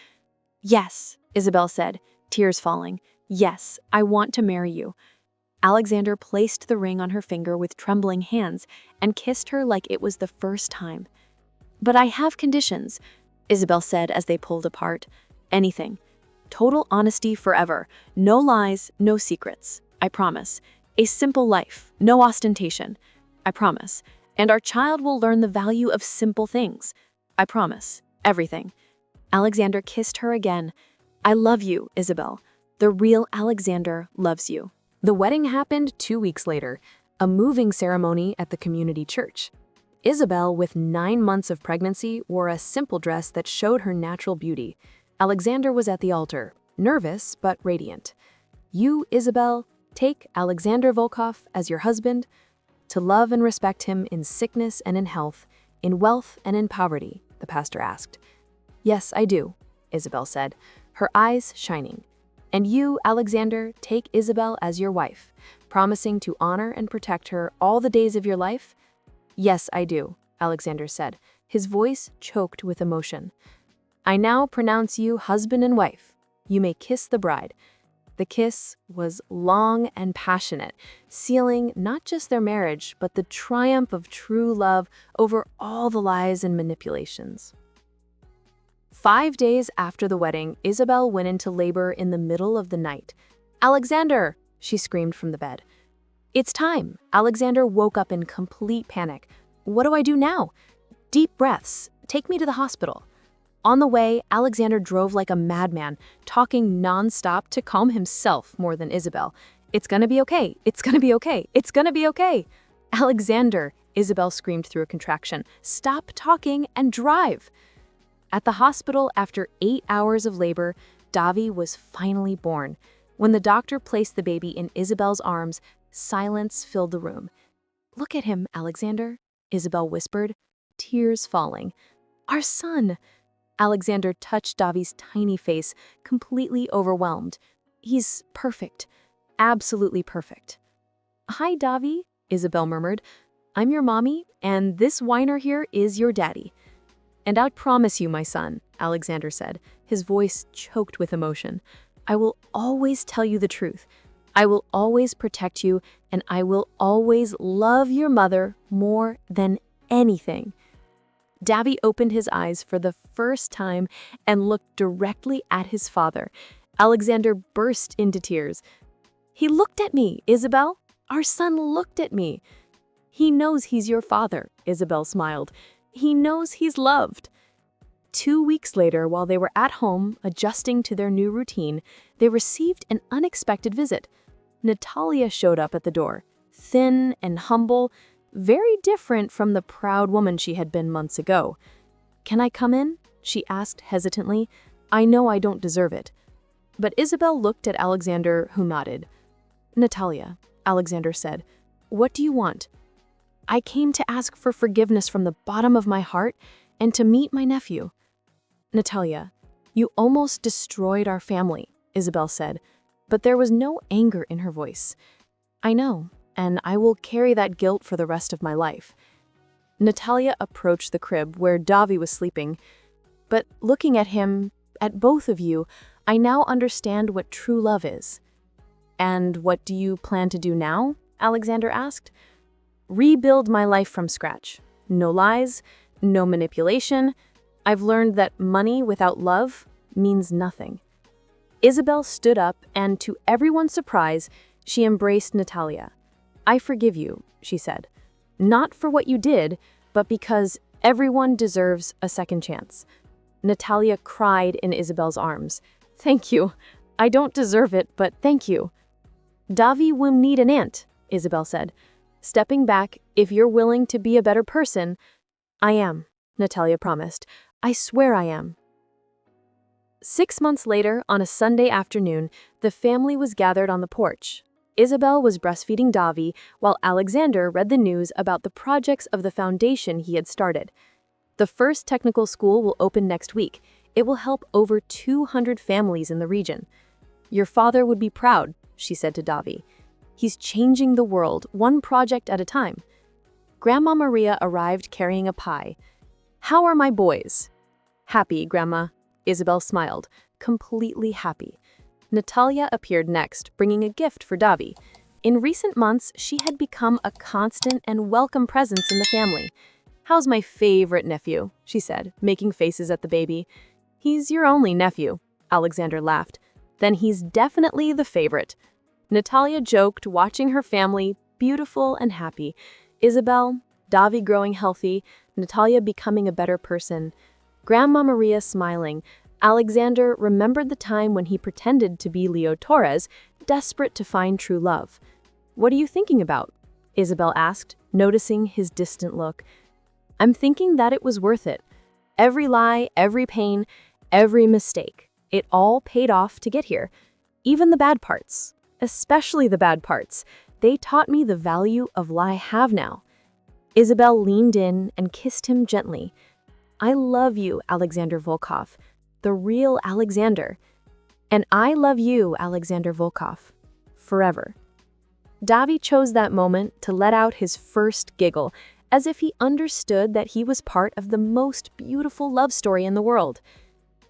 "Yes," Isabelle said, tears falling. "Yes, I want to marry you." Alexander placed the ring on her finger with trembling hands and kissed her like it was the first time. "But I have conditions," Isabelle said as they pulled apart. "Anything. Total honesty forever. No lies, no secrets. I promise. A simple life, no ostentation. I promise. And our child will learn the value of simple things. I promise. Everything." Alexander kissed her again. "I love you, Isabelle. The real Alexander loves you." The wedding happened 2 weeks later, a moving ceremony at the community church. Isabelle, with 9 months of pregnancy, wore a simple dress that showed her natural beauty. Alexander was at the altar, nervous but radiant. "You, Isabelle, take Alexander Volkov as your husband, to love and respect him in sickness and in health, in wealth and in poverty," the pastor asked. "Yes, I do," Isabelle said, her eyes shining. "And you, Alexander, take Isabelle as your wife, promising to honor and protect her all the days of your life?" "Yes, I do," Alexander said, his voice choked with emotion. "I now pronounce you husband and wife. You may kiss the bride." The kiss was long and passionate, sealing not just their marriage, but the triumph of true love over all the lies and manipulations. 5 days after the wedding, Isabelle went into labor in the middle of the night. "Alexander!" she screamed from the bed. "It's time." Alexander woke up in complete panic. "What do I do now?" "Deep breaths. Take me to the hospital." On the way, Alexander drove like a madman, talking nonstop to calm himself more than Isabelle. "It's gonna be okay. It's gonna be okay. It's gonna be okay." "Alexander," Isabelle screamed through a contraction, "stop talking and drive." At the hospital, after 8 hours of labor, Davi was finally born. When the doctor placed the baby in Isabelle's arms, silence filled the room. "Look at him, Alexander," Isabelle whispered, tears falling. "Our son." Alexander touched Davi's tiny face, completely overwhelmed. "He's perfect. Absolutely perfect." "Hi, Davi," Isabelle murmured. "I'm your mommy, and this whiner here is your daddy." "And I promise you, my son," Alexander said, his voice choked with emotion, "I will always tell you the truth. I will always protect you, and I will always love your mother more than anything." Davi opened his eyes for the first time and looked directly at his father. Alexander burst into tears. "He looked at me, Isabelle. Our son looked at me." "He knows he's your father," Isabelle smiled. "He knows he's loved." 2 weeks later, while they were at home, adjusting to their new routine, they received an unexpected visit. Natalia showed up at the door, thin and humble, very different from the proud woman she had been months ago. "Can I come in?" she asked hesitantly. "I know I don't deserve it." But Isabelle looked at Alexander, who nodded. "Natalia," Alexander said, "what do you want?" "I came to ask for forgiveness from the bottom of my heart and to meet my nephew." "Natalia, you almost destroyed our family," Isabelle said, but there was no anger in her voice. "I know, and I will carry that guilt for the rest of my life." Natalia approached the crib where Davi was sleeping, but looking at him, at both of you, I now understand what true love is." "And what do you plan to do now?" Alexander asked. "Rebuild my life from scratch. No lies, no manipulation. I've learned that money without love means nothing." Isabelle stood up, and to everyone's surprise, she embraced Natalia. "I forgive you," she said. "Not for what you did, but because everyone deserves a second chance." Natalia cried in Isabelle's arms. "Thank you. I don't deserve it, but thank you." "Davi will need an aunt," Isabelle said. Stepping back, "If you're willing to be a better person—" "I am," Natalia promised. "I swear I am." 6 months later, on a Sunday afternoon, the family was gathered on the porch. Isabelle was breastfeeding Davi, while Alexander read the news about the projects of the foundation he had started. The first technical school will open next week. It will help over 200 families in the region. "Your father would be proud," she said to Davi. "He's changing the world, one project at a time." Grandma Maria arrived carrying a pie. "How are my boys?" "Happy, Grandma." Isabelle smiled, completely happy. Natalia appeared next, bringing a gift for Davi. In recent months, she had become a constant and welcome presence in the family. "How's my favorite nephew?" she said, making faces at the baby. "He's your only nephew," Alexander laughed. "Then he's definitely the favorite." Natalia joked, watching her family, beautiful and happy. Isabelle, Davi growing healthy, Natalia becoming a better person. Grandma Maria smiling. Alexander remembered the time when he pretended to be Leo Torres, desperate to find true love. "What are you thinking about?" Isabelle asked, noticing his distant look. "I'm thinking that it was worth it. Every lie, every pain, every mistake. It all paid off to get here. Even the bad parts. Especially the bad parts. They taught me the value of what I have now." Isabelle leaned in and kissed him gently. "I love you, Alexander Volkov. The real Alexander. And I love you, Alexander Volkov. Forever." Davi chose that moment to let out his first giggle, as if he understood that he was part of the most beautiful love story in the world.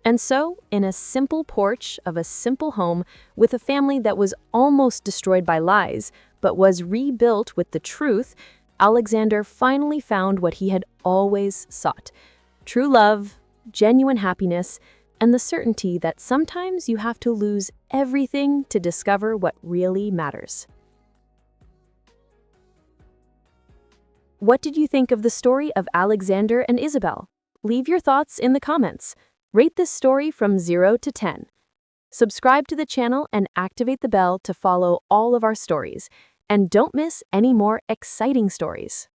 And so, in a simple porch of a simple home with a family that was almost destroyed by lies, but was rebuilt with the truth, Alexander finally found what he had always sought: true love, genuine happiness, and the certainty that sometimes you have to lose everything to discover what really matters. What did you think of the story of Alexander and Isabelle? Leave your thoughts in the comments. Rate this story from 0 to 10. Subscribe to the channel and activate the bell to follow all of our stories. And don't miss any more exciting stories.